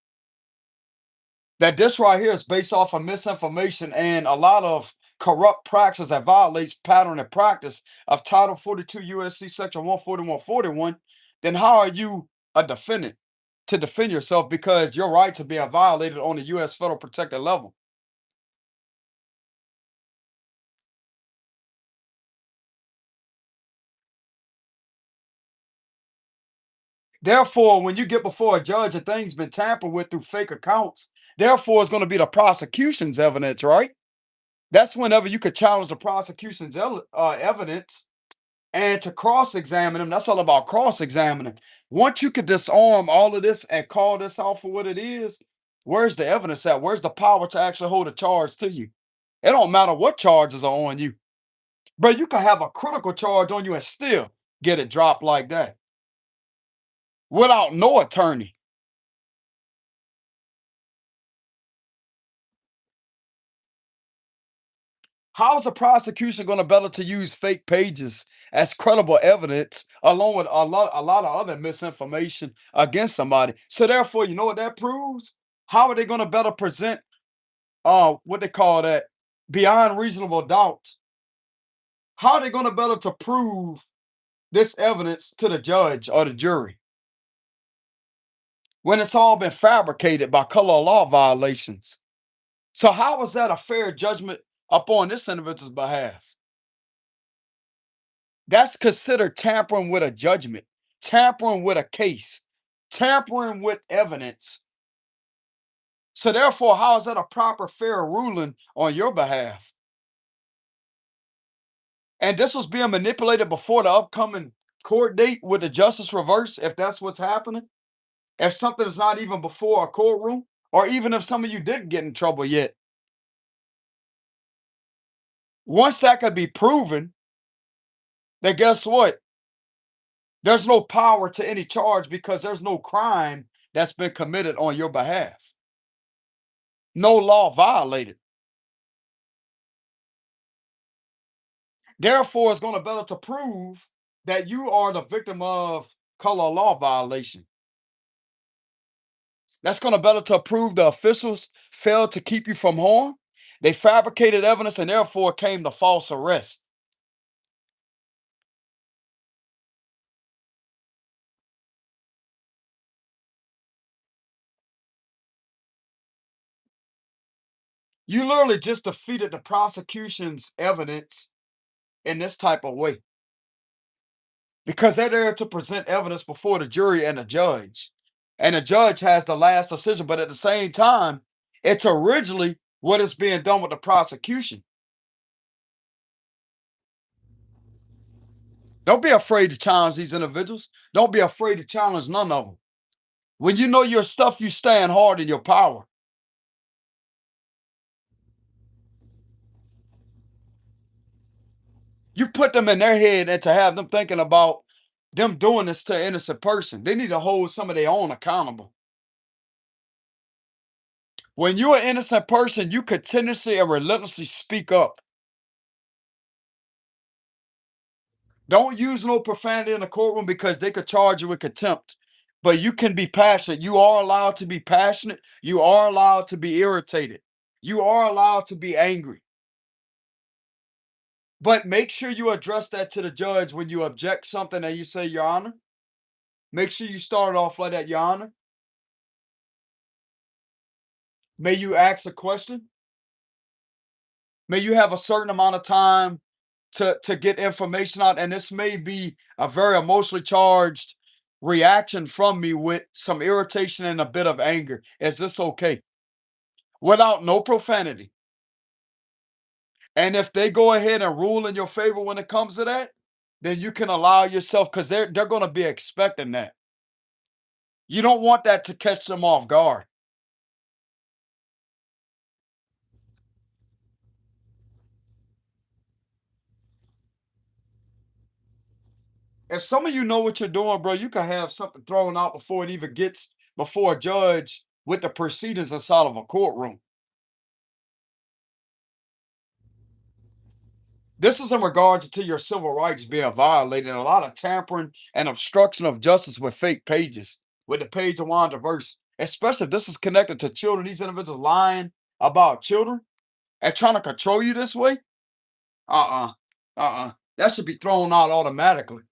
that this right here is based off of misinformation and a lot of corrupt practice that violates pattern and practice of Title 42 USC Section 14141, then how are you a defendant to defend yourself because your rights are being violated on the U.S. federal protected level? Therefore, when you get before a judge and things been tampered with through fake accounts, therefore it's going to be the prosecution's evidence, right? That's whenever you could challenge the prosecution's evidence and to cross-examine them. That's all about cross-examining. Once you could disarm all of this and call this out for what it is, where's the evidence at? Where's the power to actually hold a charge to you? It don't matter what charges are on you. But you can have a critical charge on you and still get it dropped like that without no attorney. How is the prosecution going to be able to use fake pages as credible evidence along with a lot of other misinformation against somebody? So therefore, you know what that proves? How are they going to better present what they call that beyond reasonable doubt? How are they going to better to prove this evidence to the judge or the jury when it's all been fabricated by color of law violations? So how is that a fair judgment upon this individual's behalf? That's considered tampering with a judgment, tampering with a case, tampering with evidence. So therefore, how is that a proper, fair ruling on your behalf? And this was being manipulated before the upcoming court date with the justice reverse, if that's what's happening. If something is not even before a courtroom, or even if some of you didn't get in trouble yet, once that could be proven, then guess what? There's no power to any charge because there's no crime that's been committed on your behalf. No law violated. Therefore, it's going to be able to prove that you are the victim of color law violation. That's going to be able to prove the officials failed to keep you from harm. They fabricated evidence and therefore came to false arrest. You literally just defeated the prosecution's evidence in this type of way because they're there to present evidence before the jury and the judge. And the judge has the last decision, but at the same time, it's originally what is being done with the prosecution. Don't be afraid to challenge these individuals. Don't be afraid to challenge none of them. When you know your stuff, you stand hard in your power. You put them in their head and to have them thinking about them doing this to an innocent person. They need to hold some of their own accountable. When you're an innocent person, you continuously and relentlessly speak up. Don't use no profanity in the courtroom because they could charge you with contempt. But you can be passionate. You are allowed to be passionate. You are allowed to be irritated. You are allowed to be angry. But make sure you address that to the judge when you object something and you say, Your Honor. Make sure you start off like that, Your Honor. May you ask a question. May you have a certain amount of time to get information out. And this may be a very emotionally charged reaction from me with some irritation and a bit of anger. Is this okay? Without no profanity. And if they go ahead and rule in your favor when it comes to that, then you can allow yourself because they're going to be expecting that. You don't want that to catch them off guard. If some of you know what you're doing, bro, you can have something thrown out before it even gets before a judge with the proceedings inside of a courtroom. This is in regards to your civil rights being violated and a lot of tampering and obstruction of justice with fake pages, with the page of Wanda Verse, especially if this is connected to children, these individuals lying about children and trying to control you this way. Uh-uh. Uh-uh. That should be thrown out automatically.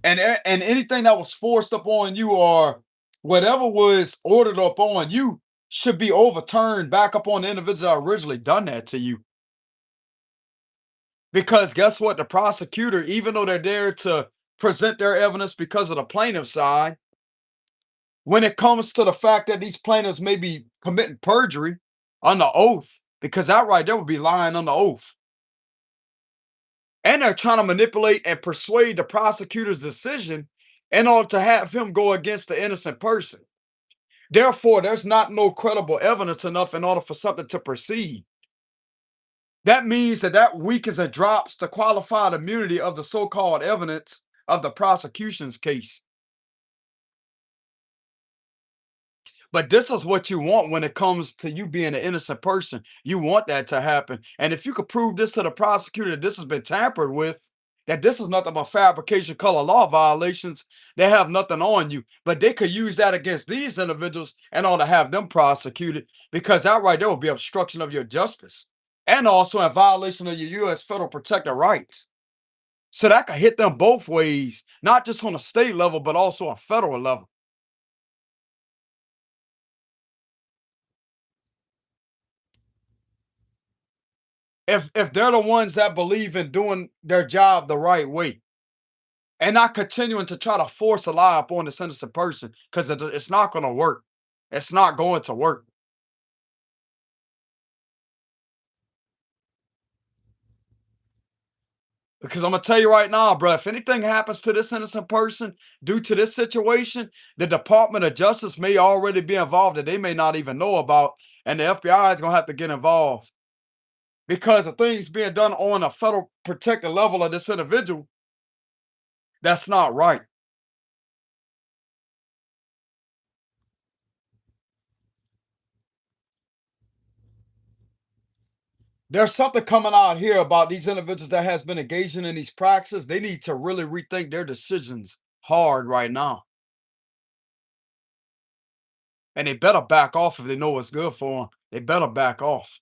And anything that was forced upon you or whatever was ordered upon you should be overturned back up on the individuals that originally done that to you. Because guess what? The prosecutor, even though they're there to present their evidence because of the plaintiff side, when it comes to the fact that these plaintiffs may be committing perjury under oath, because that right there would be lying under oath. And they're trying to manipulate and persuade the prosecutor's decision in order to have him go against the innocent person. Therefore, there's not no credible evidence enough in order for something to proceed. That means that that weakens or drops the qualified immunity of the so-called evidence of the prosecution's case. But this is what you want when it comes to you being an innocent person. You want that to happen. And if you could prove this to the prosecutor that this has been tampered with, that this is nothing but fabrication, color law violations, they have nothing on you. But they could use that against these individuals in order to have them prosecuted, because that right there will be obstruction of your justice and also in violation of your U.S. federal protected rights. So that could hit them both ways, not just on a state level, but also a federal level. If they're the ones that believe in doing their job the right way and not continuing to try to force a lie upon the innocent person, because it's not going to work. It's not going to work. Because I'm gonna tell you right now, bro, if anything happens to this innocent person due to this situation, the Department of Justice may already be involved that they may not even know about, and the FBI is gonna have to get involved because the things being done on a federal protected level of this individual, that's not right. There's something coming out here about these individuals that has been engaging in these practices. They need to really rethink their decisions hard right now. And they better back off if they know what's good for them. They better back off.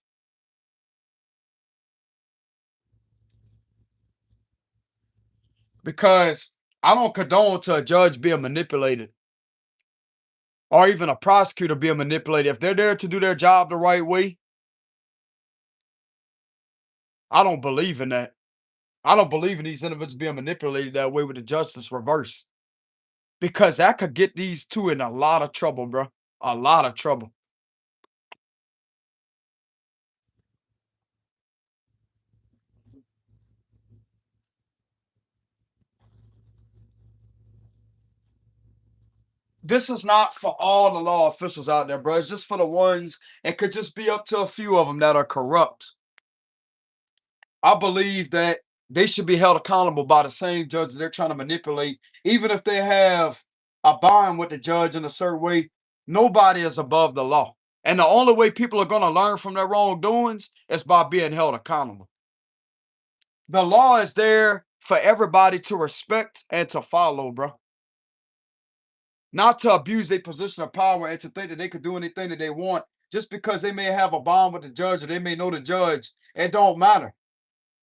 Because I don't condone to a judge being manipulated or even a prosecutor being manipulated. If they're there to do their job the right way, I don't believe in that. I don't believe in these individuals being manipulated that way with the justice reverse, because that could get these two in a lot of trouble, bro. A lot of trouble. This is not for all the law officials out there, bro. It's just for the ones. It could just be up to a few of them that are corrupt. I believe that they should be held accountable by the same judge that they're trying to manipulate, even if they have a bond with the judge in a certain way. Nobody is above the law. And the only way people are going to learn from their wrongdoings is by being held accountable. The law is there for everybody to respect and to follow, bro. Not to abuse their position of power and to think that they could do anything that they want just because they may have a bond with the judge or they may know the judge. It don't matter.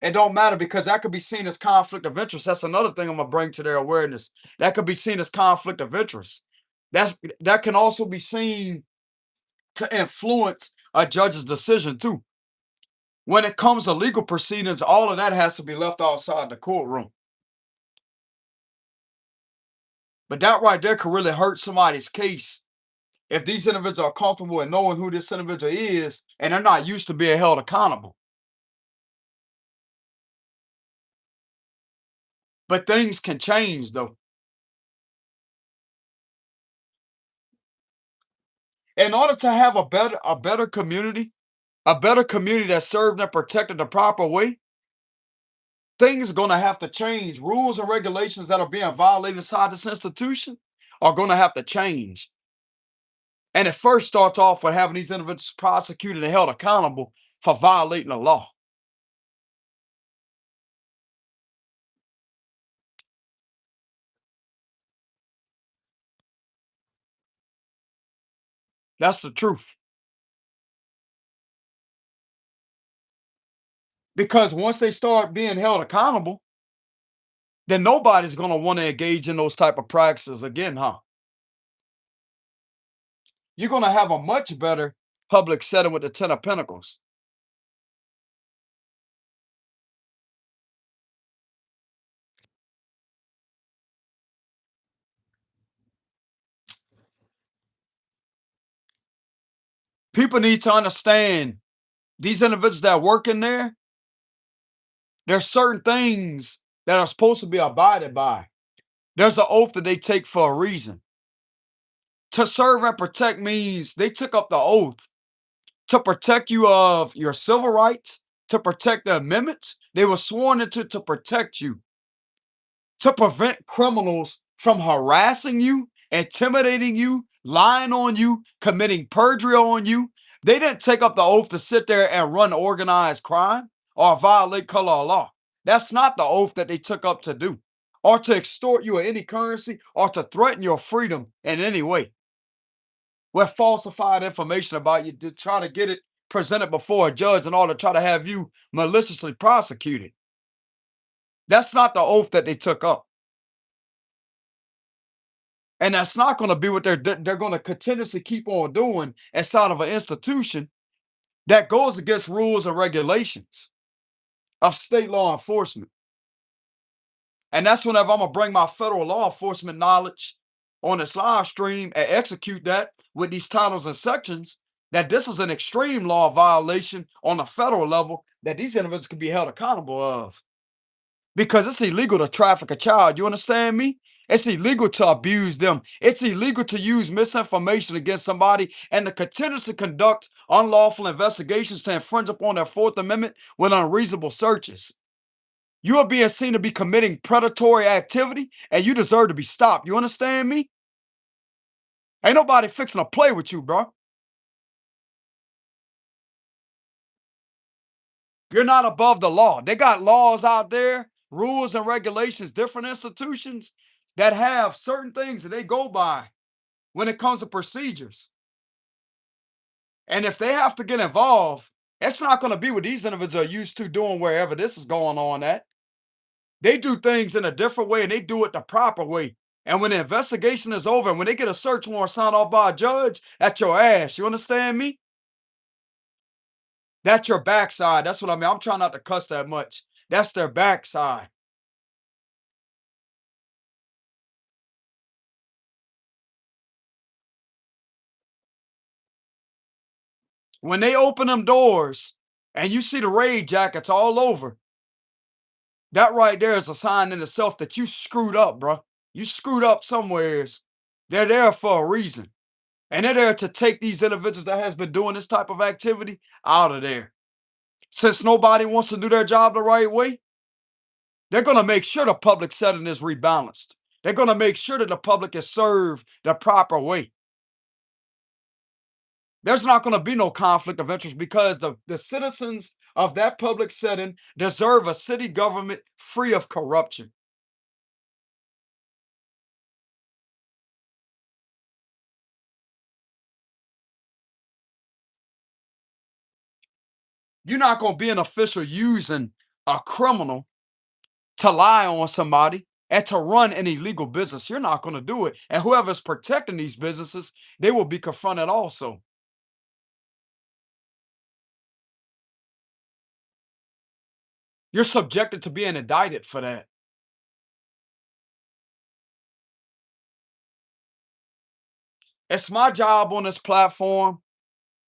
It don't matter because that could be seen as conflict of interest. That's another thing I'm gonna bring to their awareness. That could be seen as conflict of interest. That can also be seen to influence a judge's decision too. When it comes to legal proceedings, all of that has to be left outside the courtroom. But that right there could really hurt somebody's case if these individuals are comfortable in knowing who this individual is and they're not used to being held accountable. But things can change though. In order to have a better community that's served and protected the proper way, things are going to have to change. Rules and regulations that are being violated inside this institution are going to have to change. And it first starts off with having these individuals prosecuted and held accountable for violating the law. That's the truth. Because once they start being held accountable, then nobody's going to want to engage in those type of practices again, huh? You're going to have a much better public setting with the Ten of Pentacles. People need to understand these individuals that work in there, there's certain things that are supposed to be abided by. There's an oath that they take for a reason. To serve and protect means they took up the oath to protect you of your civil rights, to protect the amendments. They were sworn into to protect you, to prevent criminals from harassing you, intimidating you, lying on you, committing perjury on you. They didn't take up the oath to sit there and run organized crime or violate color of law. That's not the oath that they took up to do, or to extort you in any currency, or to threaten your freedom in any way with falsified information about you to try to get it presented before a judge in order to try to have you maliciously prosecuted. That's not the oath that they took up. And that's not going to be what they're going to continuously keep on doing inside of an institution that goes against rules and regulations of state law enforcement. And that's whenever I'm gonna bring my federal law enforcement knowledge on this live stream and execute that with these titles and sections, that this is an extreme law violation on a federal level that these individuals can be held accountable of. Because it's illegal to traffic a child. You understand me? It's illegal to abuse them. It's illegal to use misinformation against somebody and to continuously conduct unlawful investigations to infringe upon their Fourth Amendment with unreasonable searches. You are being seen to be committing predatory activity and you deserve to be stopped. You understand me? Ain't nobody fixing to play with you, bro. You're not above the law. They got laws out there, rules and regulations, different institutions that have certain things that they go by when it comes to procedures. And if they have to get involved, it's not going to be what these individuals are used to doing wherever this is going on at. They do things in a different way and they do it the proper way. And when the investigation is over and when they get a search warrant signed off by a judge, that's your ass. You understand me? That's your backside. That's what I mean. I'm trying not to cuss that much. That's their backside. When they open them doors and you see the raid jackets all over, that right there is a sign in itself that you screwed up, bro. You screwed up somewheres. They're there for a reason. And they're there to take these individuals that has been doing this type of activity out of there. Since nobody wants to do their job the right way, they're going to make sure the public setting is rebalanced. They're going to make sure that the public is served the proper way. There's not going to be no conflict of interest because the citizens of that public setting deserve a city government free of corruption. You're not going to be an official using a criminal to lie on somebody and to run an illegal business. You're not going to do it. And whoever's protecting these businesses, they will be confronted also. You're subjected to being indicted for that. It's my job on this platform,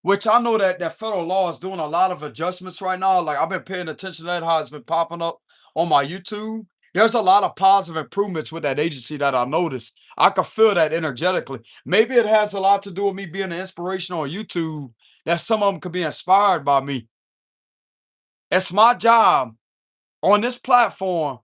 which I know that federal law is doing a lot of adjustments right now. Like I've been paying attention to that, how it's been popping up on my YouTube. There's a lot of positive improvements with that agency that I noticed. I could feel that energetically. Maybe it has a lot to do with me being an inspiration on YouTube, that some of them could be inspired by me. It's my job on this platform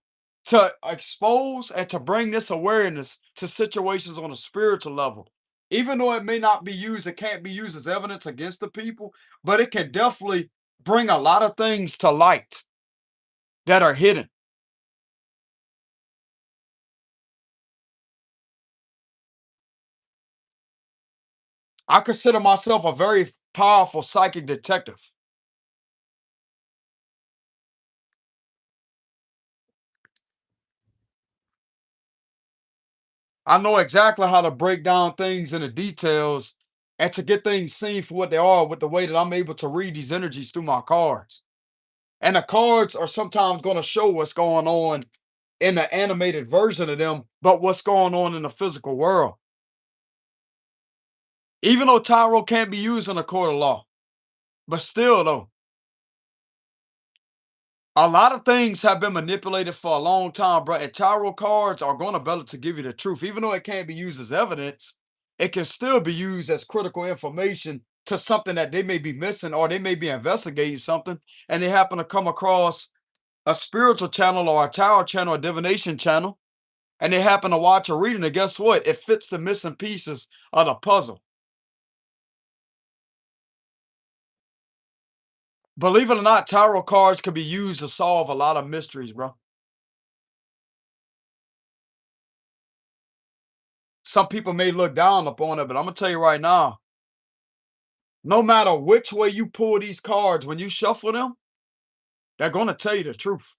to expose and to bring this awareness to situations on a spiritual level. Even though it may not be used, it can't be used as evidence against the people, but it can definitely bring a lot of things to light that are hidden. I consider myself a very powerful psychic detective. I know exactly how to break down things in the details and to get things seen for what they are with the way that I'm able to read these energies through my cards. And the cards are sometimes going to show what's going on in the animated version of them, but what's going on in the physical world. Even though tarot can't be used in a court of law, but still, though, a lot of things have been manipulated for a long time, bro. And tarot cards are going to be able to give you the truth. Even though it can't be used as evidence, it can still be used as critical information to something that they may be missing, or they may be investigating something and they happen to come across a spiritual channel or a tarot channel or divination channel, and they happen to watch a reading. And guess what? It fits the missing pieces of the puzzle. Believe it or not, tarot cards can be used to solve a lot of mysteries, bro. Some people may look down upon it, but I'm gonna tell you right now, no matter which way you pull these cards, when you shuffle them, they're gonna tell you the truth.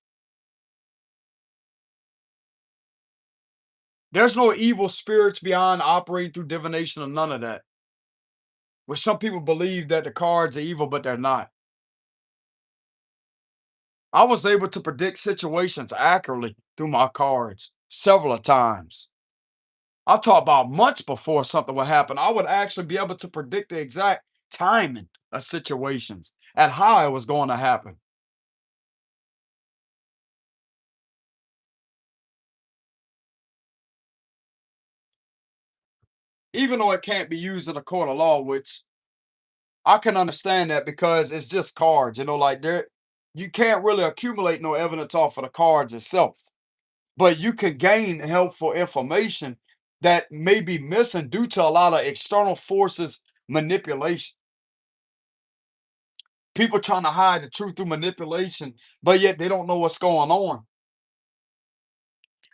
There's no evil spirits beyond operating through divination or none of that. Where some people believe that the cards are evil, but they're not. I was able to predict situations accurately through my cards several of times. I talk about months before something would happen. I would actually be able to predict the exact timing of situations and how it was going to happen. Even though it can't be used in a court of law, which I can understand that because it's just cards, like there you can't really accumulate no evidence off of the cards itself. But you can gain helpful information that may be missing due to a lot of external forces manipulation. People trying to hide the truth through manipulation, but yet they don't know what's going on.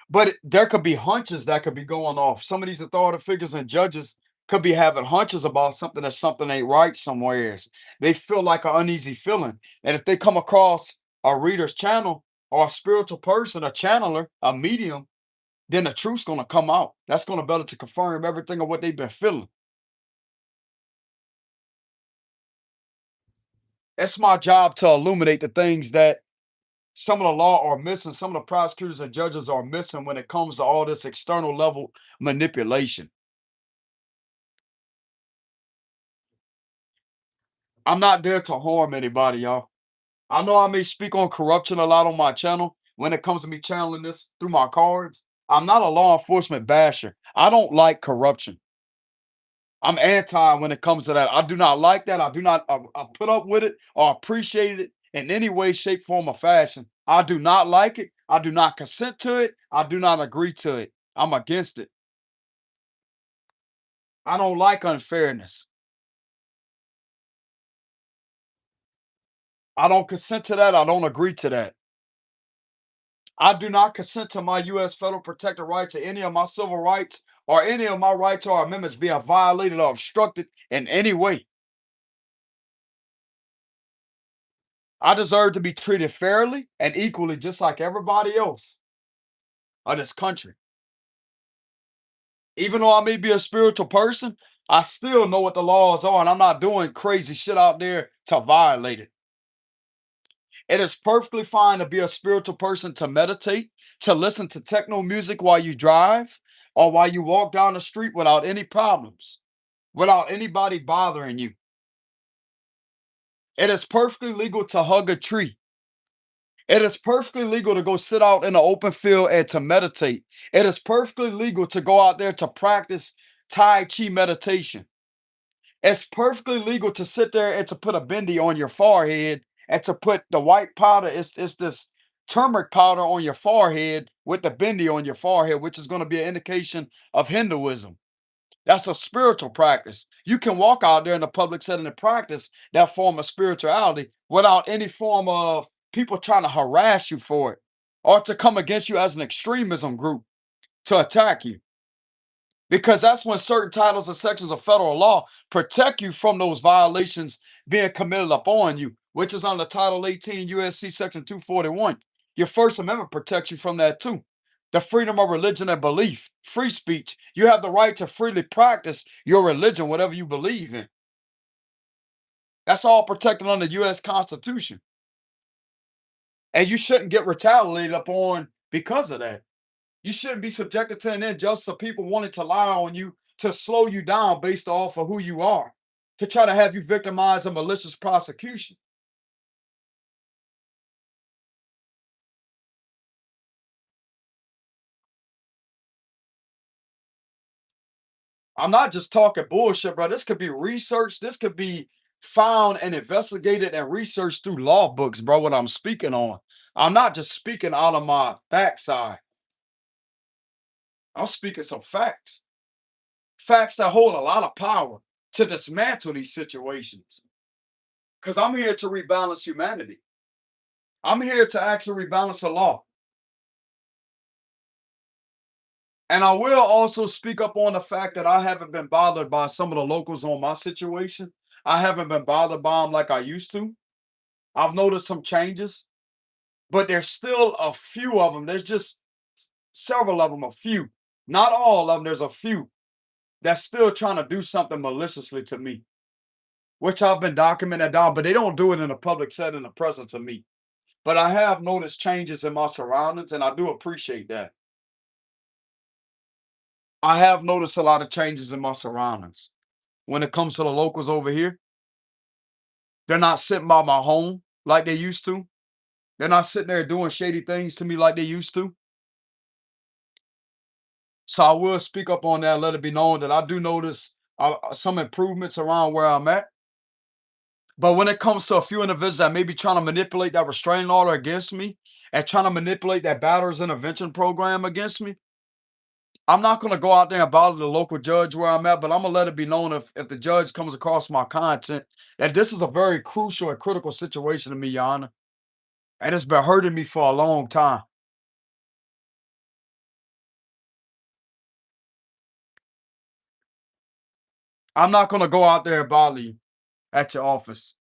But there could be hunches that could be going off. Some of these authority figures and judges could be having hunches about something, that something ain't right somewhere. They feel like an uneasy feeling. And if they come across a reader's channel or a spiritual person, a channeler, a medium, then the truth's gonna come out. That's gonna be able to confirm everything of what they've been feeling. It's my job to illuminate the things that some of the law are missing, some of the prosecutors and judges are missing when it comes to all this external level manipulation. I'm not there to harm anybody, y'all. I know I may speak on corruption a lot on my channel when it comes to me channeling this through my cards. I'm not a law enforcement basher. I don't like corruption. I'm anti when it comes to that. I do not like that. I do not put up with it or appreciate it in any way, shape, form, or fashion. I do not like it. I do not consent to it. I do not agree to it. I'm against it. I don't like unfairness. I don't consent to that. I don't agree to that. I do not consent to my U.S. federal protected rights or any of my civil rights or any of my rights or amendments being violated or obstructed in any way. I deserve to be treated fairly and equally, just like everybody else of this country. Even though I may be a spiritual person, I still know what the laws are, and I'm not doing crazy shit out there to violate it. It is perfectly fine to be a spiritual person, to meditate, to listen to techno music while you drive or while you walk down the street without any problems, without anybody bothering you. It is perfectly legal to hug a tree. It is perfectly legal to go sit out in the open field and to meditate. It is perfectly legal to go out there to practice Tai Chi meditation. It's perfectly legal to sit there and to put a bindi on your forehead and to put the white powder. It's this turmeric powder on your forehead with the bindi on your forehead, which is going to be an indication of Hinduism. That's a spiritual practice. You can walk out there in the public setting and practice that form of spirituality without any form of people trying to harass you for it or to come against you as an extremism group to attack you. Because that's when certain titles and sections of federal law protect you from those violations being committed upon you, which is under Title 18 USC Section 241. Your First Amendment protects you from that too. The freedom of religion and belief, free speech. You have the right to freely practice your religion, whatever you believe in. That's all protected under the U.S. Constitution. And you shouldn't get retaliated upon because of that. You shouldn't be subjected to an injustice of people wanting to lie on you to slow you down based off of who you are, to try to have you victimized of malicious prosecution. I'm not just talking bullshit, bro. This could be researched. This could be found and investigated and researched through law books, bro. What I'm speaking on. I'm not just speaking out of my backside. I'm speaking some facts. Facts that hold a lot of power to dismantle these situations. Because I'm here to rebalance humanity. I'm here to actually rebalance the law. And I will also speak up on the fact that I haven't been bothered by some of the locals on my situation. I haven't been bothered by them like I used to. I've noticed some changes, but there's still a few of them. There's just several of them, a few. Not all of them, there's a few that's still trying to do something maliciously to me, which I've been documenting down, but they don't do it in a public setting in the presence of me. But I have noticed changes in my surroundings, and I do appreciate that. I have noticed a lot of changes in my surroundings. When it comes to the locals over here, they're not sitting by my home like they used to. They're not sitting there doing shady things to me like they used to. So I will speak up on that, let it be known that I do notice some improvements around where I'm at. But when it comes to a few individuals that may be trying to manipulate that restraining order against me and trying to manipulate that batter's intervention program against me, I'm not going to go out there and bother the local judge where I'm at, but I'm going to let it be known if the judge comes across my content that this is a very crucial and critical situation to me, Your Honor. And it's been hurting me for a long time. I'm not going to go out there and bother you at your office.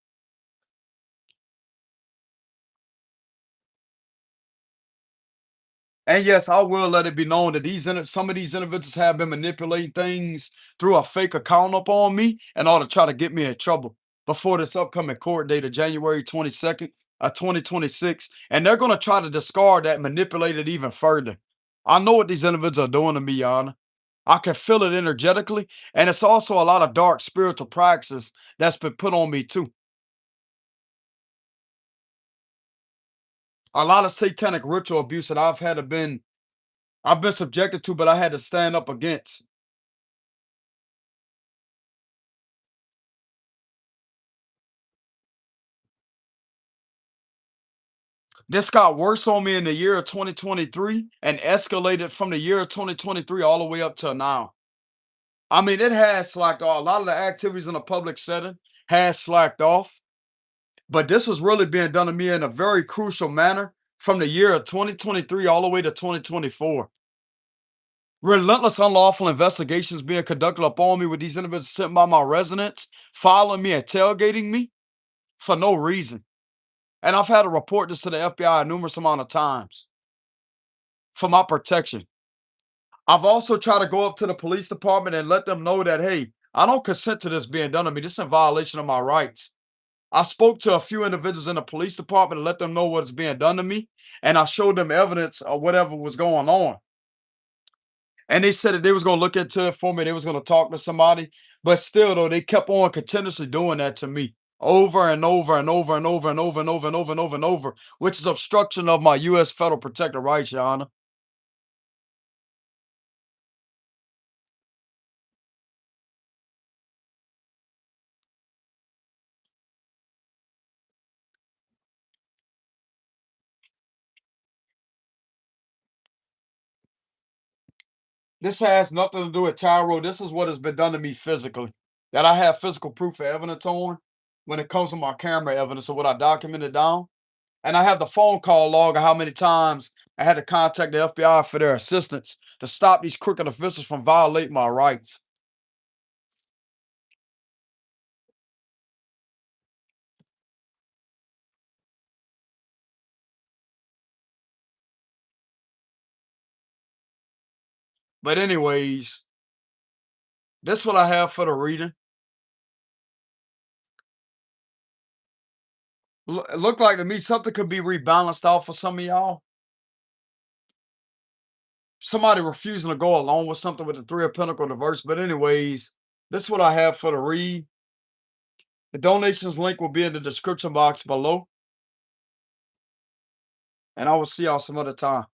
And yes, I will let it be known that some of these individuals have been manipulating things through a fake account up on me in order to try to get me in trouble before this upcoming court date of January 22nd, 2026. And they're going to try to discard that, manipulate it even further. I know what these individuals are doing to me, Your Honor. I can feel it energetically. And it's also a lot of dark spiritual practices that's been put on me too. A lot of satanic ritual abuse that I've been subjected to, but I had to stand up against. This got worse on me in the year of 2023 and escalated from the year of 2023 all the way up till now. I mean, it has slacked off. A lot of the activities in a public setting has slacked off, but this was really being done to me in a very crucial manner from the year of 2023 all the way to 2024. Relentless unlawful investigations being conducted upon me with these individuals sitting by my residence, following me and tailgating me for no reason. And I've had to report this to the FBI a numerous amount of times for my protection. I've also tried to go up to the police department and let them know that, hey, I don't consent to this being done to me. This is in violation of my rights. I spoke to a few individuals in the police department and let them know what's being done to me. And I showed them evidence of whatever was going on. And they said that they was going to look into it for me. They was going to talk to somebody. But still, though, they kept on continuously doing that to me over and over and over and over and over and over and over and over and over, which is obstruction of my U.S. federal protected rights, Your Honor. This has nothing to do with Tyro. This is what has been done to me physically. That I have physical proof of evidence on when it comes to my camera evidence of what I documented down. And I have the phone call log of how many times I had to contact the FBI for their assistance to stop these crooked officials from violating my rights. But anyways, that's what I have for the reading. It looked like to me something could be rebalanced off for some of y'all. Somebody refusing to go along with something with the Three of Pentacles reverse. But anyways, this is what I have for the read. The donations link will be in the description box below. And I will see y'all some other time.